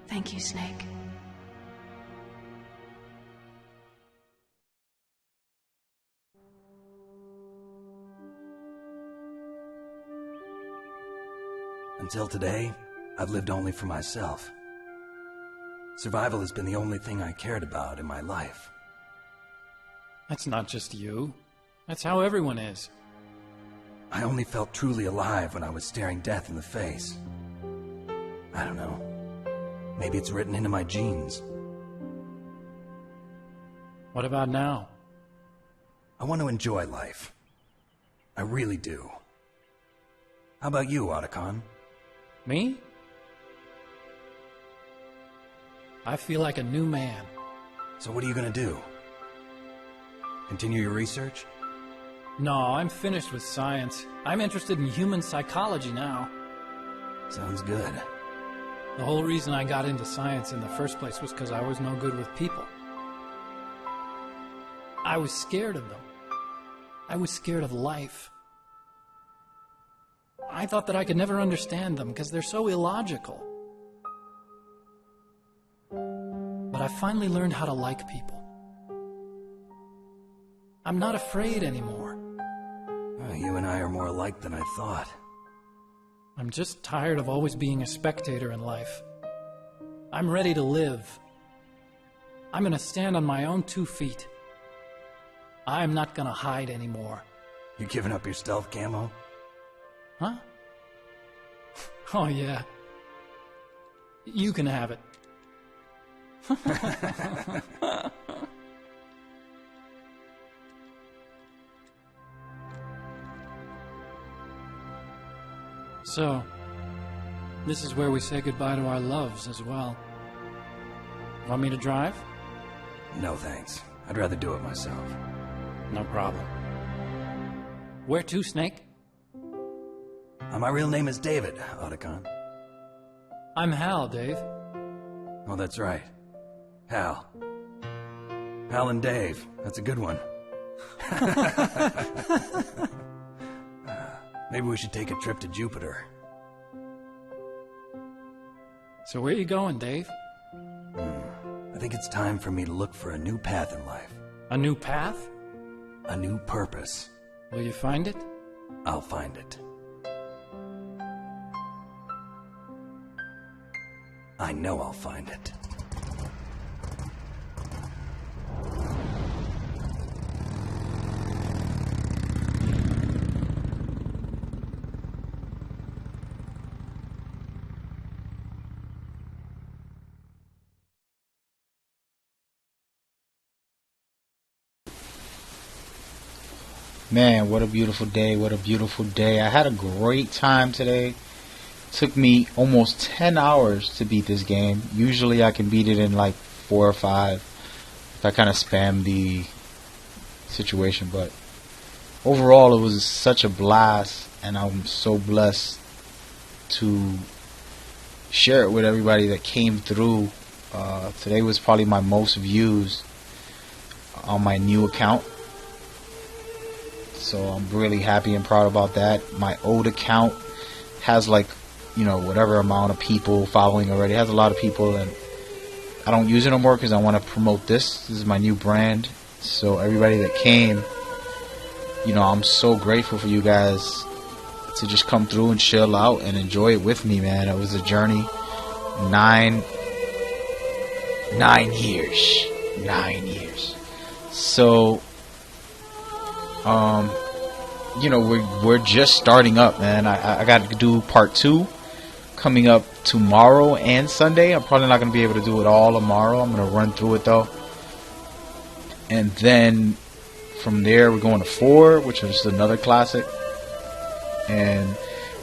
Thank you, Snake. Until today, I've lived only for myself. Survival has been the only thing I cared about in my life. That's not just you. That's how everyone is. I only felt truly alive when I was staring death in the face. I don't know. Maybe it's written into my genes. What about now? I want to enjoy life. I really do. How about you, Otacon? Me? I feel like a new man. So what are you gonna do? Continue your research? No, I'm finished with science. I'm interested in human psychology now. Sounds good. The whole reason I got into science in the first place was because I was no good with people. I was scared of them. I was scared of life. I thought that I could never understand them because they're so illogical. But I finally learned how to like people. I'm not afraid anymore. You and I are more alike than I thought. I'm just tired of always being a spectator in life. I'm ready to live. I'm gonna stand on my own 2 feet. I'm not gonna hide anymore. You giving up your stealth camo? Huh? Oh, yeah. You can have it. So, this is where we say goodbye to our loves as well. Want me to drive? No, thanks. I'd rather do it myself. No problem. Where to, Snake? My real name is David, Otacon. I'm Hal, Dave. Oh, that's right. Hal. Hal and Dave. That's a good one. Maybe we should take a trip to Jupiter. So where are you going, Dave? I think it's time for me to look for a new path in life. A new path? A new purpose. Will you find it? I'll find it. I know I'll find it. Man, what a beautiful day. What a beautiful day. I had a great time today. Took me almost 10 hours to beat this game. Usually I can beat it in like 4 or 5 if I kind of spam the situation. But overall, it was such a blast, and I'm so blessed to share it with everybody that came through. Today was probably my most views on my new account. So I'm really happy and proud about that. My old account has like, you know, whatever amount of people following already. It has a lot of people, and I don't use it no more because I want to promote this. This is my new brand. So everybody that came, you know, I'm so grateful for you guys to just come through and chill out and enjoy it with me, man. It was a journey. 9 years. 9 years. So you know, we're just starting up, man. I got to do part 2 coming up tomorrow and Sunday. I'm probably not going to be able to do it all tomorrow. I'm going to run through it though. And then from there we're going to 4, which is another classic. And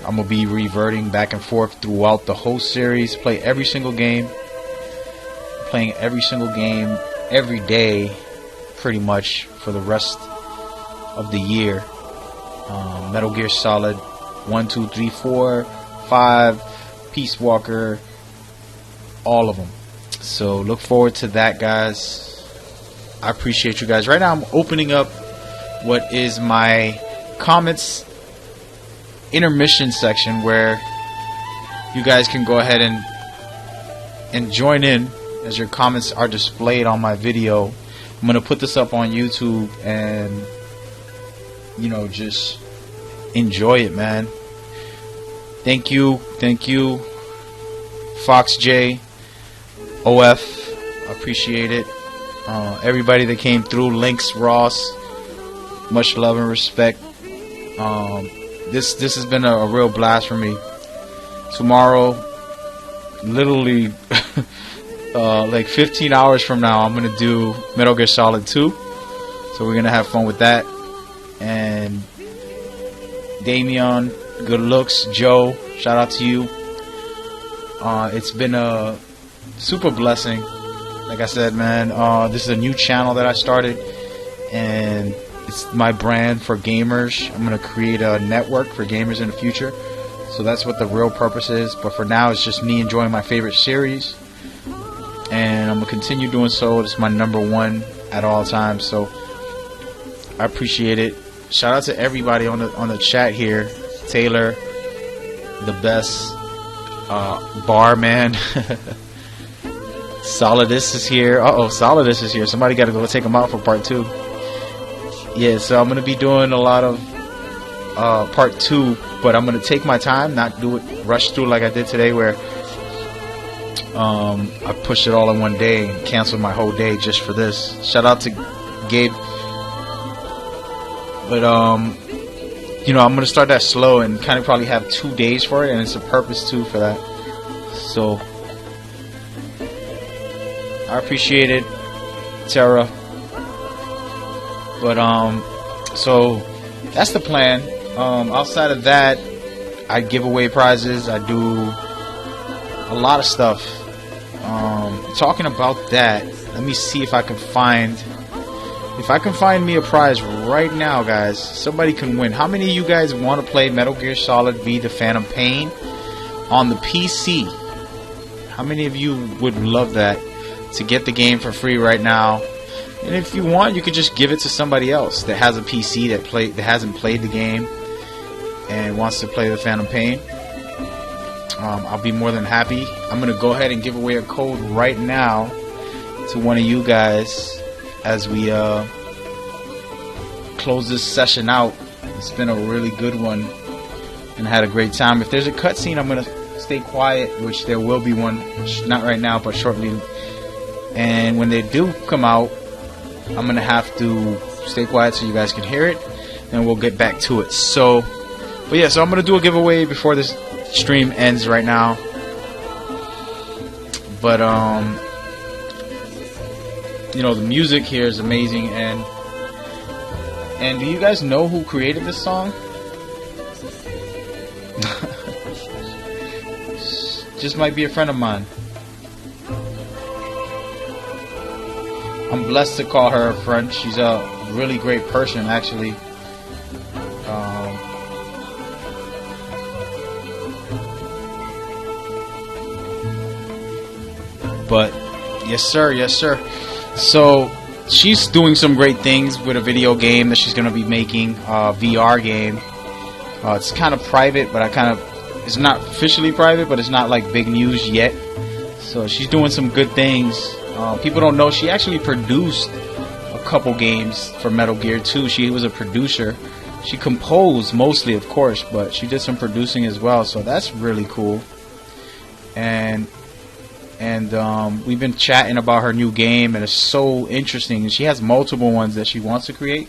I'm going to be reverting back and forth throughout the whole series. Play every single game. Playing every single game every day pretty much for the rest of the year. Metal Gear Solid 1, 2, 3, 4, 5, Peace Walker, all of them. So look forward to that, guys. I appreciate you guys. Right now I'm opening up what is my comments intermission section, where you guys can go ahead and join in as your comments are displayed on my video. I'm gonna put this up on YouTube and, you know, just enjoy it, man. Thank you, Fox J, OF, I appreciate it. Everybody that came through, Lynx, Ross, much love and respect. This has been a real blast for me. Tomorrow, literally like 15 hours from now, I'm gonna do Metal Gear Solid 2. So we're gonna have fun with that. And Damien, good looks, Joe, shout out to you. It's been a super blessing. Like I said, man, this is a new channel that I started, and it's my brand for gamers. I'm gonna create a network for gamers in the future. So that's what the real purpose is. But for now, it's just me enjoying my favorite series, and I'm gonna continue doing so. It's my #1 at all times. So I appreciate it. Shout out to everybody on the chat here. Taylor, the best, Barman. Solidus is here. Solidus is here. Somebody got to go take him out for part 2. Yeah, so I'm gonna be doing a lot of part 2, but I'm gonna take my time, not do it rush through like I did today, where I pushed it all in one day and canceled my whole day just for this. Shout out to Gabe. But you know, I'm gonna start that slow and kind of probably have 2 days for it, and it's a purpose too for that. So I appreciate it, Terra. But so that's the plan. Outside of that, I give away prizes. I do a lot of stuff. Talking about that, let me see if I can find me a prize right now, guys. Somebody can win. How many of you guys want to play Metal Gear Solid V: The Phantom Pain on the PC? How many of you would love that, to get the game for free right now? And if you want, you could just give it to somebody else that has a PC that hasn't played the game and wants to play the Phantom Pain. I'll be more than happy. I'm gonna go ahead and give away a code right now to one of you guys as we close this session out. It's been a really good one and had a great time. If there's a cutscene, I'm gonna stay quiet, which there will be one, not right now but shortly. And when they do come out, I'm gonna have to stay quiet so you guys can hear it, and we'll get back to it. So, but yeah, so I'm gonna do a giveaway before this stream ends right now. But you know, the music here is amazing. And do you guys know who created this song? Just might be a friend of mine. I'm blessed to call her a friend. She's a really great person, actually. But yes sir, yes sir. So she's doing some great things with a video game that she's going to be making, VR game. It's kind of private, but it's not officially private, but it's not like big news yet. So she's doing some good things. People don't know she actually produced a couple games for Metal Gear 2. She was a producer. She composed mostly, of course, but she did some producing as well. So that's really cool. And we've been chatting about her new game, and it's so interesting. And she has multiple ones that she wants to create,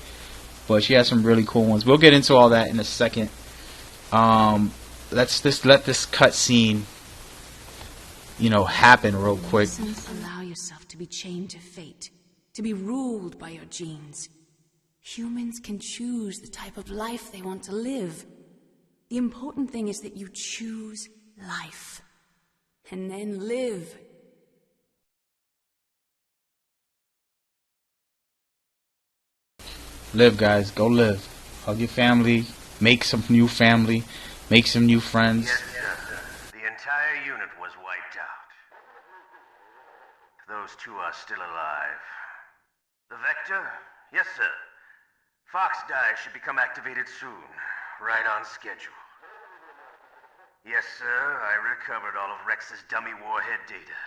but she has some really cool ones. We'll get into all that in a second. Let's just let this cutscene happen real quick. Mustn't allow yourself to be chained to fate, to be ruled by your genes. Humans can choose the type of life they want to live. The important thing is that you choose life, and then live. Live, guys. Go live. Hug your family. Make some new family. Make some new friends. Yes, sir. The entire unit was wiped out. Those two are still alive. The Vector? Yes, sir. Fox Die should become activated soon. Right on schedule. Yes, sir. I recovered all of Rex's dummy warhead data.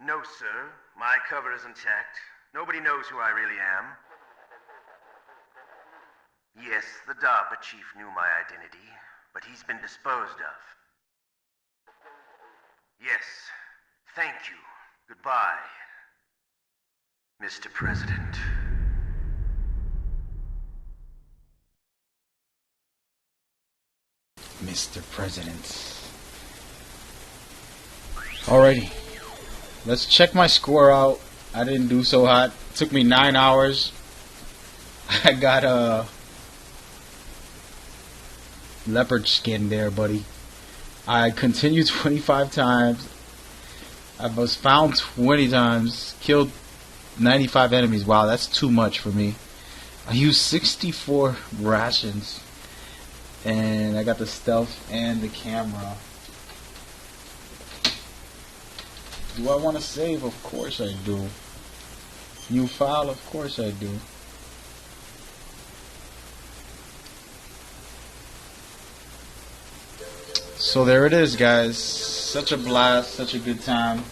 No, sir. My cover is intact. Nobody knows who I really am. Yes, the DARPA chief knew my identity, but he's been disposed of. Yes, thank you. Goodbye, Mr. President. Mr. President. Alrighty. Let's check my score out. I didn't do so hot. It took me 9 hours. I got a leopard skin there, buddy. I continued 25 times. I was found 20 times. Killed 95 enemies. Wow, that's too much for me. I used 64 rations. And I got the stealth and the camera. Do I want to save? Of course I do. New file? Of course I do. So there it is, guys. Such a blast, such a good time.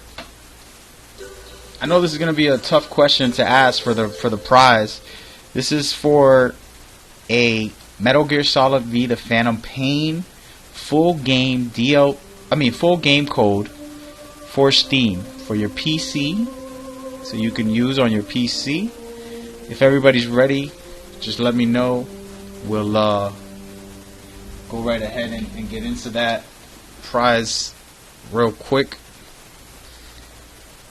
I know this is going to be a tough question to ask for the prize. This is for a Metal Gear Solid V: The Phantom Pain full game full game code for Steam for your PC, so you can use on your PC. If everybody's ready, just let me know. We'll go right ahead and get into that prize real quick.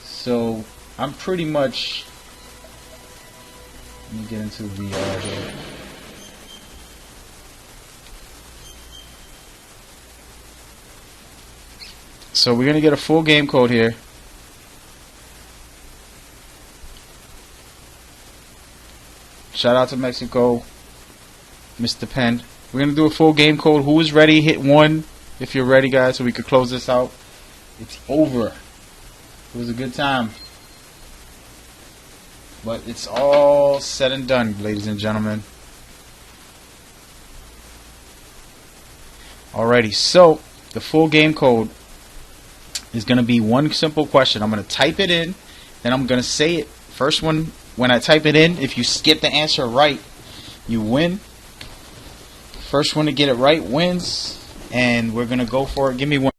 So I'm pretty much, let me get into VR here. So we're going to get a full game code here. Shout out to Mexico, Mr. Penn. We're going to do a full game code. Who is ready? Hit 1 if you're ready, guys, so we could close this out. It's over. It was a good time. But it's all said and done, ladies and gentlemen. Alrighty, so the full game code is going to be one simple question. I'm going to type it in, then I'm going to say it. First one, when I type it in, if you get the answer right, you win. First one to get it right wins, and we're going to go for it. Give me one.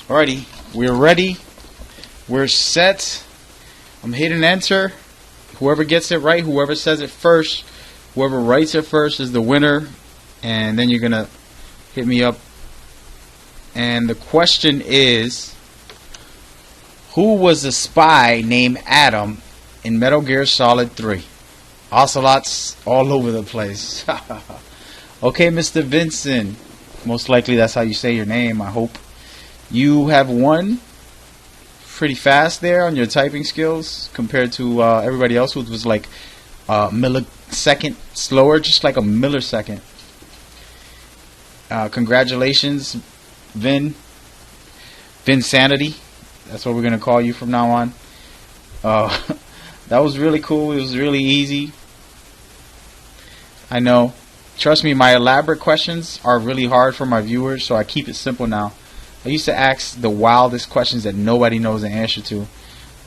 Alrighty, we're ready. We're set. I'm hitting enter. Whoever gets it right, whoever says it first, whoever writes it first is the winner. And then you're going to hit me up. And the question is, who was the spy named Adam in Metal Gear Solid 3? Ocelots all over the place. Okay, Mr. Vincent. Most likely that's how you say your name, I hope. You have won pretty fast there on your typing skills compared to everybody else who was like a millisecond slower, just like a millisecond. Congratulations, Vinsanity. That's what we're going to call you from now on. That was really cool. It was really easy. I know. Trust me, my elaborate questions are really hard for my viewers, so I keep it simple now. I used to ask the wildest questions that nobody knows the answer to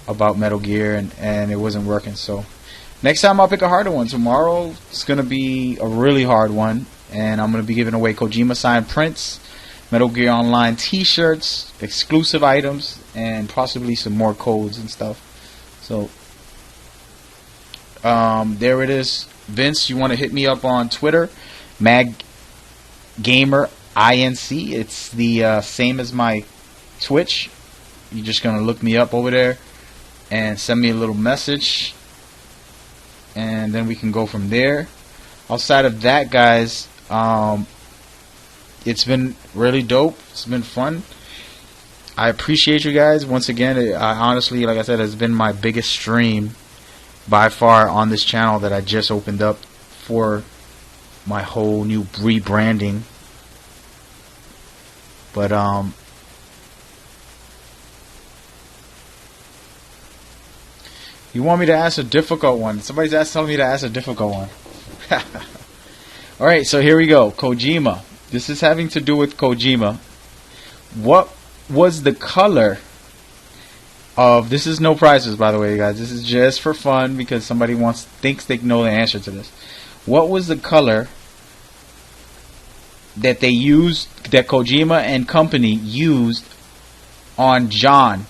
about Metal Gear, and it wasn't working. So next time I'll pick a harder one. Tomorrow it's going to be a really hard one, and I'm going to be giving away Kojima signed prints, Metal Gear Online t-shirts, exclusive items, and possibly some more codes and stuff. So there it is. Vince, you want to hit me up on Twitter, MagGamerInc. It's the same as my Twitch. You're just going to look me up over there and send me a little message, and then we can go from there. Outside of that, guys, it's been really dope. It's been fun. I appreciate you guys. Once again, I honestly, like I said, it's been my biggest stream by far on this channel that I just opened up for my whole new rebranding. But you want me to ask a difficult one? Somebody's telling me to ask a difficult one. Alright, so here we go. Kojima. This is having to do with Kojima. What was the color of... This is no prizes, by the way, guys. This is just for fun because somebody thinks they know the answer to this. What was the color that they used, that Kojima and company used on John,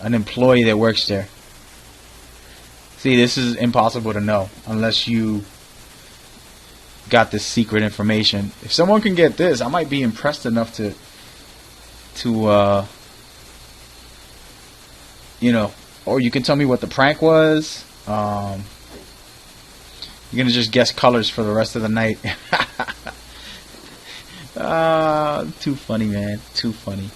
an employee that works there? See, this is impossible to know unless you got this secret information. If someone can get this, I might be impressed enough to you know, or you can tell me what the prank was. You're gonna just guess colors for the rest of the night. Too funny, man. Too funny.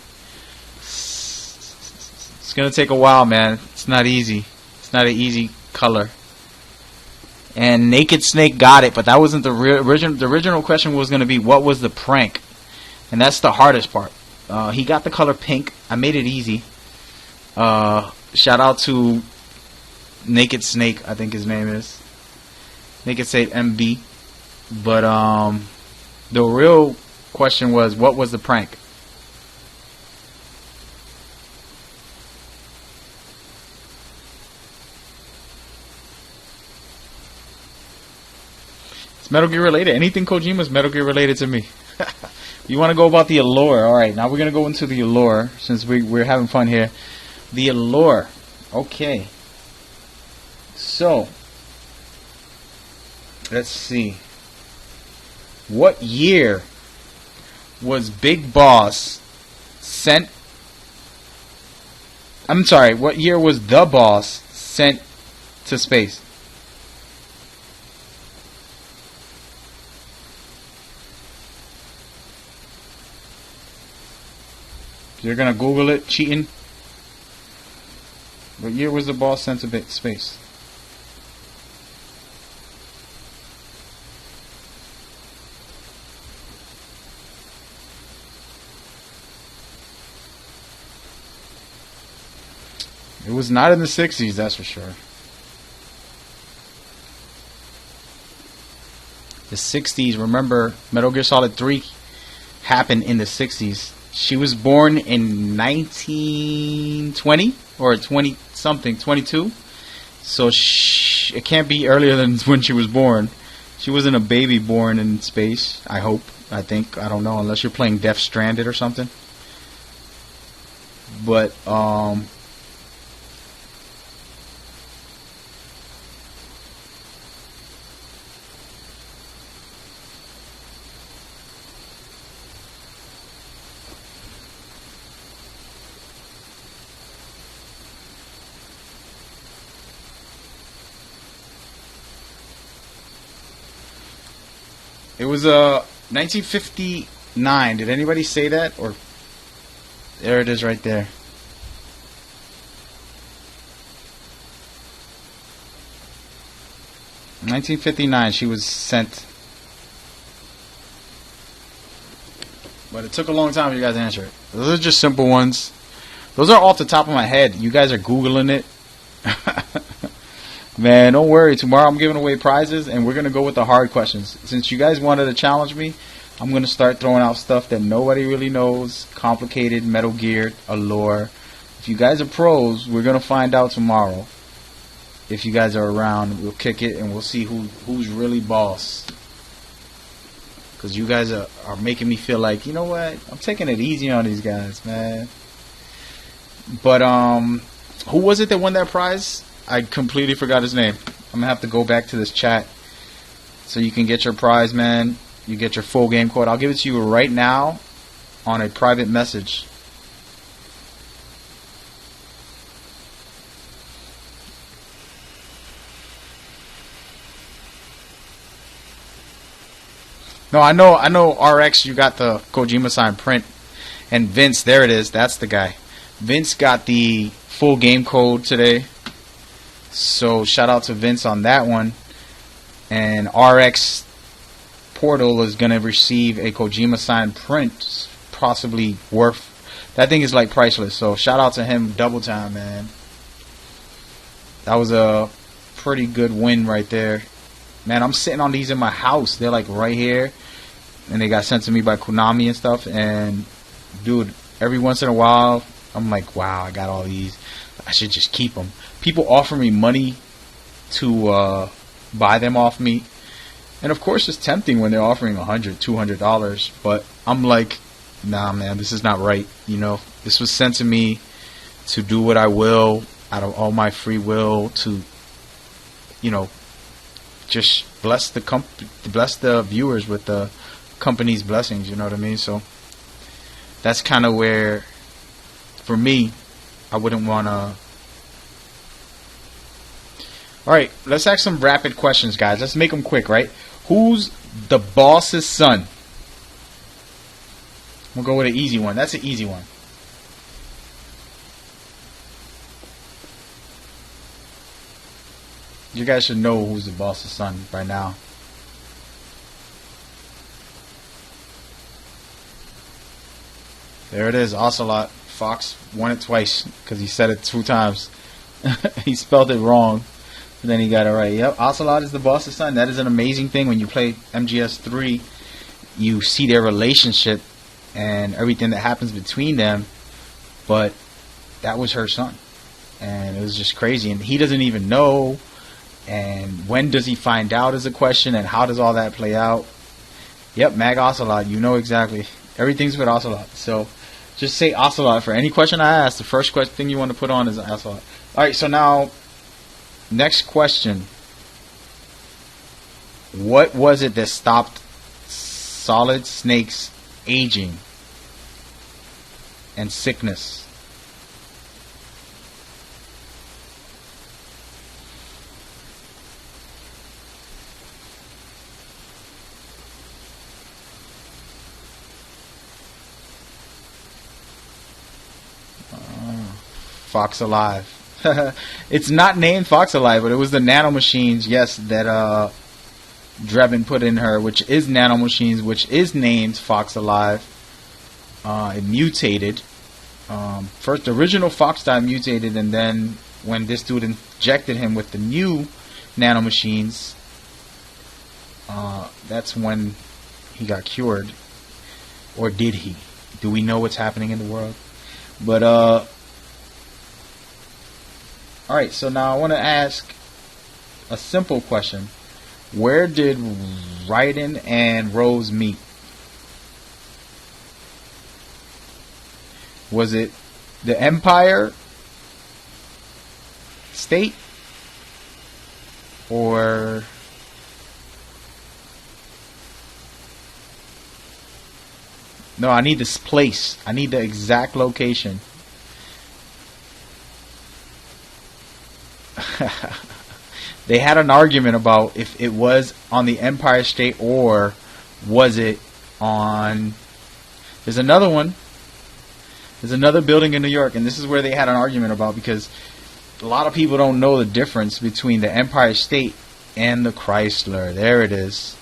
It's gonna take a while, man. It's not easy. It's not an easy color. And Naked Snake got it, but that wasn't the original. The original question was gonna be, what was the prank? And that's the hardest part. He got the color pink. I made it easy. Shout out to Naked Snake, I think his name is. Naked Snake MB. But the real question was, what was the prank? It's Metal Gear related. Anything Kojima is Metal Gear related to me. You want to go about the allure? Alright, now we're going to go into the allure, since we're having fun here. The allure. Okay. So, let's see. What year was Big Boss sent... I'm sorry, what year was the boss sent to space? You're gonna Google it, cheating. What year was the boss sent to space? It was not in the 60s, that's for sure. The 60s, remember, Metal Gear Solid 3 happened in the 60s. She was born in 1920 or 20 something, 22. So it can't be earlier than when she was born. She wasn't a baby born in space, I hope. I think, I don't know, unless you're playing Death Stranded or something. But it was 1959. Did anybody say that? Or there it is right there. In 1959 she was sent. But it took a long time for you guys to answer it. Those are just simple ones. Those are off the top of my head. You guys are Googling it. Man, don't worry. Tomorrow I'm giving away prizes, and we're going to go with the hard questions. Since you guys wanted to challenge me, I'm going to start throwing out stuff that nobody really knows. Complicated Metal Gear, a lore. If you guys are pros, we're going to find out tomorrow. If you guys are around, we'll kick it and we'll see who's really boss. Because you guys are making me feel like, you know what? I'm taking it easy on these guys, man. But, who was it that won that prize? I completely forgot his name. I'm going to have to go back to this chat so you can get your prize, man. You get your full game code. I'll give it to you right now on a private message. No, I know RX, you got the Kojima signed print. And Vince, there it is. That's the guy. Vince got the full game code today. So shout out to Vince on that one. And RX Portal is going to receive a Kojima signed print, possibly worth, that thing is like priceless. So shout out to him, double time, man. That was a pretty good win right there. Man, I'm sitting on these in my house. They're like right here, and they got sent to me by Konami and stuff. And dude, every once in a while I'm like, wow, I got all these, I should just keep them. People offer me money to buy them off me. And of course it's tempting when they're offering $100, $200, but I'm like, nah, man, this is not right. You know, this was sent to me to do what I will out of all my free will to, you know, just bless the viewers with the company's blessings. You know what I mean? So that's kind of where, for me, I wouldn't want to. All right, let's ask some rapid questions, guys. Let's make them quick, right? Who's the boss's son? We'll go with an easy one. That's an easy one. You guys should know who's the boss's son by now. There it is, Ocelot. Fox won it twice because he said it 2 times. He spelled it wrong. And then he got it right. Yep, Ocelot is the boss's son. That is an amazing thing. When you play MGS3, you see their relationship and everything that happens between them. But that was her son. And it was just crazy. And he doesn't even know. And when does he find out is a question. And how does all that play out? Yep, Mag Ocelot. You know exactly. Everything's with Ocelot. So just say Ocelot for any question I ask. The first thing you want to put on is Ocelot. Alright, so now, next question. What was it that stopped Solid Snake's aging and sickness? Fox Alive. It's not named Fox Alive, but it was the nanomachines, yes, that Drebin put in her, which is nanomachines, which is named Fox Alive. It mutated. First, the original Fox die mutated, and then when this dude injected him with the new nanomachines, that's when he got cured. Or did he? Do we know what's happening in the world? But, alright, so now I want to ask a simple question. Where did Raiden and Rose meet? Was it the Empire State? Or no, I need this place. I need the exact location. They had an argument about if it was on the Empire State or was it on... There's another one. There's another building in New York, and this is where they had an argument about, because a lot of people don't know the difference between the Empire State and the Chrysler. There it is.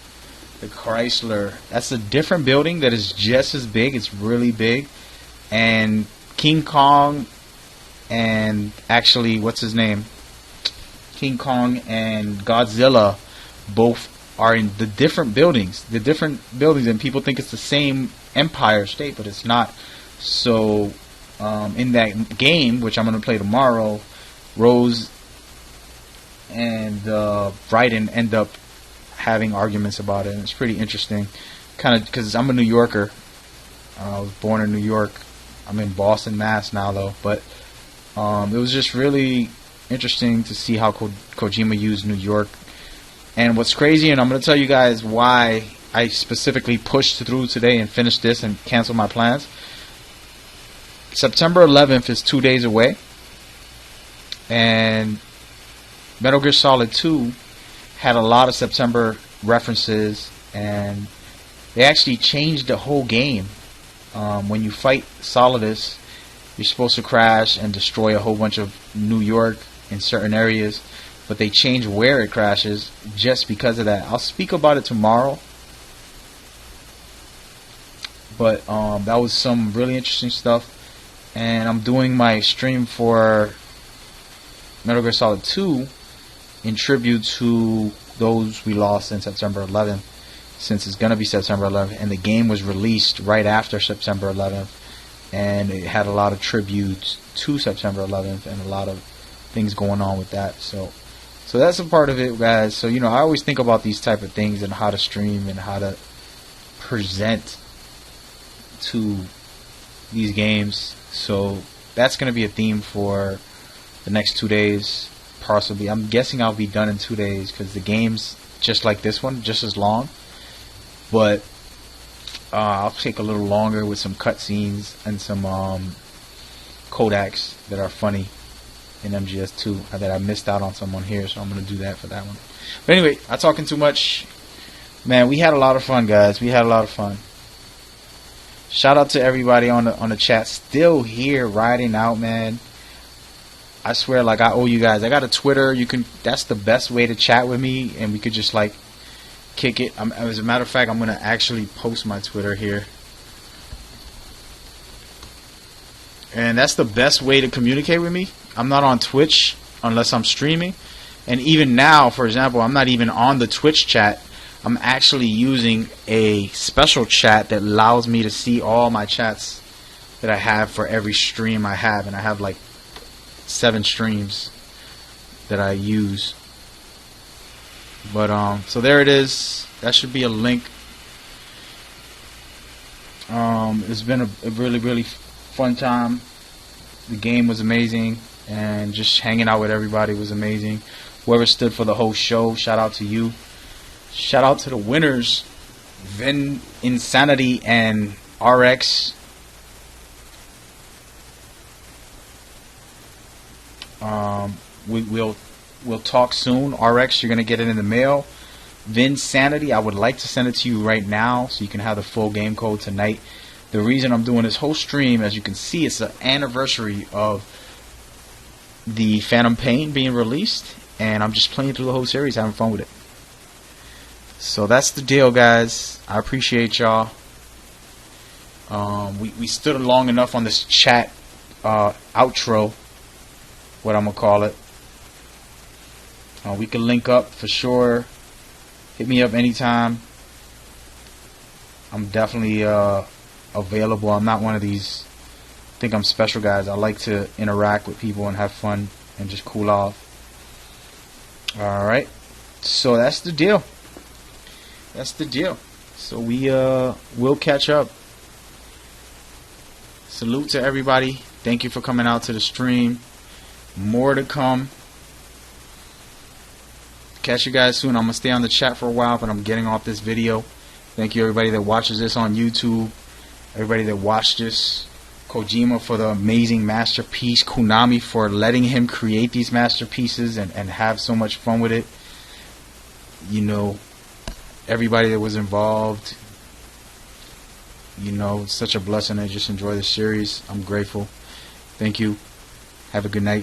The Chrysler. That's a different building that is just as big. It's really big. And King Kong and actually, what's his name? King Kong and Godzilla both are in the different buildings. And people think it's the same Empire State, but it's not. So in that game, which I'm going to play tomorrow, Rose and Raiden end up having arguments about it, and it's pretty interesting. Kind of because I'm a New Yorker. I was born in New York. I'm in Boston, Mass now, though. But it was just really interesting to see how Kojima used New York. And what's crazy, and I'm going to tell you guys why I specifically pushed through today and finished this and canceled my plans. September 11th is 2 days away. And Metal Gear Solid 2 had a lot of September references, and they actually changed the whole game. When you fight Solidus, you're supposed to crash and destroy a whole bunch of New York in certain areas, but they changed where it crashes just because of that. I'll speak about it tomorrow, but that was some really interesting stuff. And I'm doing my stream for Metal Gear Solid 2 in tribute to those we lost in September 11th, since it's going to be September 11th, and the game was released right after September 11th, and it had a lot of tributes to September 11th and a lot of things going on with that. So that's a part of it, guys. So, you know, I always think about these type of things and how to stream and how to present to these games. So that's going to be a theme for the next 2 days, possibly. I'm guessing I'll be done in 2 days because the game's just like this one, just as long. But I'll take a little longer with some cutscenes and some Kodaks that are funny in MGS2 that I missed out on someone here, so I'm going to do that for that one. But anyway, I'm talking too much. Man, we had a lot of fun, guys. We had a lot of fun. Shout out to everybody on the chat still here riding out, man. I swear, like, I owe you guys. I got a Twitter. That's the best way to chat with me, and we could just like kick it. As a matter of fact, I'm gonna actually post my Twitter here, and that's the best way to communicate with me. I'm not on Twitch unless I'm streaming, and even now, for example, I'm not even on the Twitch chat. I'm actually using a special chat that allows me to see all my chats that I have for every stream I have, and I have like 7 streams that I use. But so there it is. That should be a link. It's been a really, really fun time. The game was amazing, and just hanging out with everybody was amazing. Whoever stood for the whole show, shout out to you. Shout out to the winners, Vin Insanity and RX. We'll talk soon. RX, you're gonna get it in the mail. Vinsanity, I would like to send it to you right now so you can have the full game code tonight. The reason I'm doing this whole stream, as you can see, it's the anniversary of the Phantom Pain being released, and I'm just playing through the whole series, having fun with it. So that's the deal, guys. I appreciate y'all. We stood long enough on this chat outro, what I'm gonna call it. We can link up for sure. Hit me up anytime. I'm definitely available. I'm not one of these think I'm special guys. I like to interact with people and have fun and just cool off. Alright, so that's the deal. That's the deal. So we'll catch up. Salute to everybody. Thank you for coming out to the stream. More to come. Catch you guys soon. I'm gonna stay on the chat for a while, but I'm getting off this video. Thank you everybody that watches this on YouTube. Everybody that watched this. Kojima for the amazing masterpiece. Konami for letting him create these masterpieces and have so much fun with it. You know, everybody that was involved. You know, it's such a blessing to just enjoy the series. I'm grateful. Thank you. Have a good night.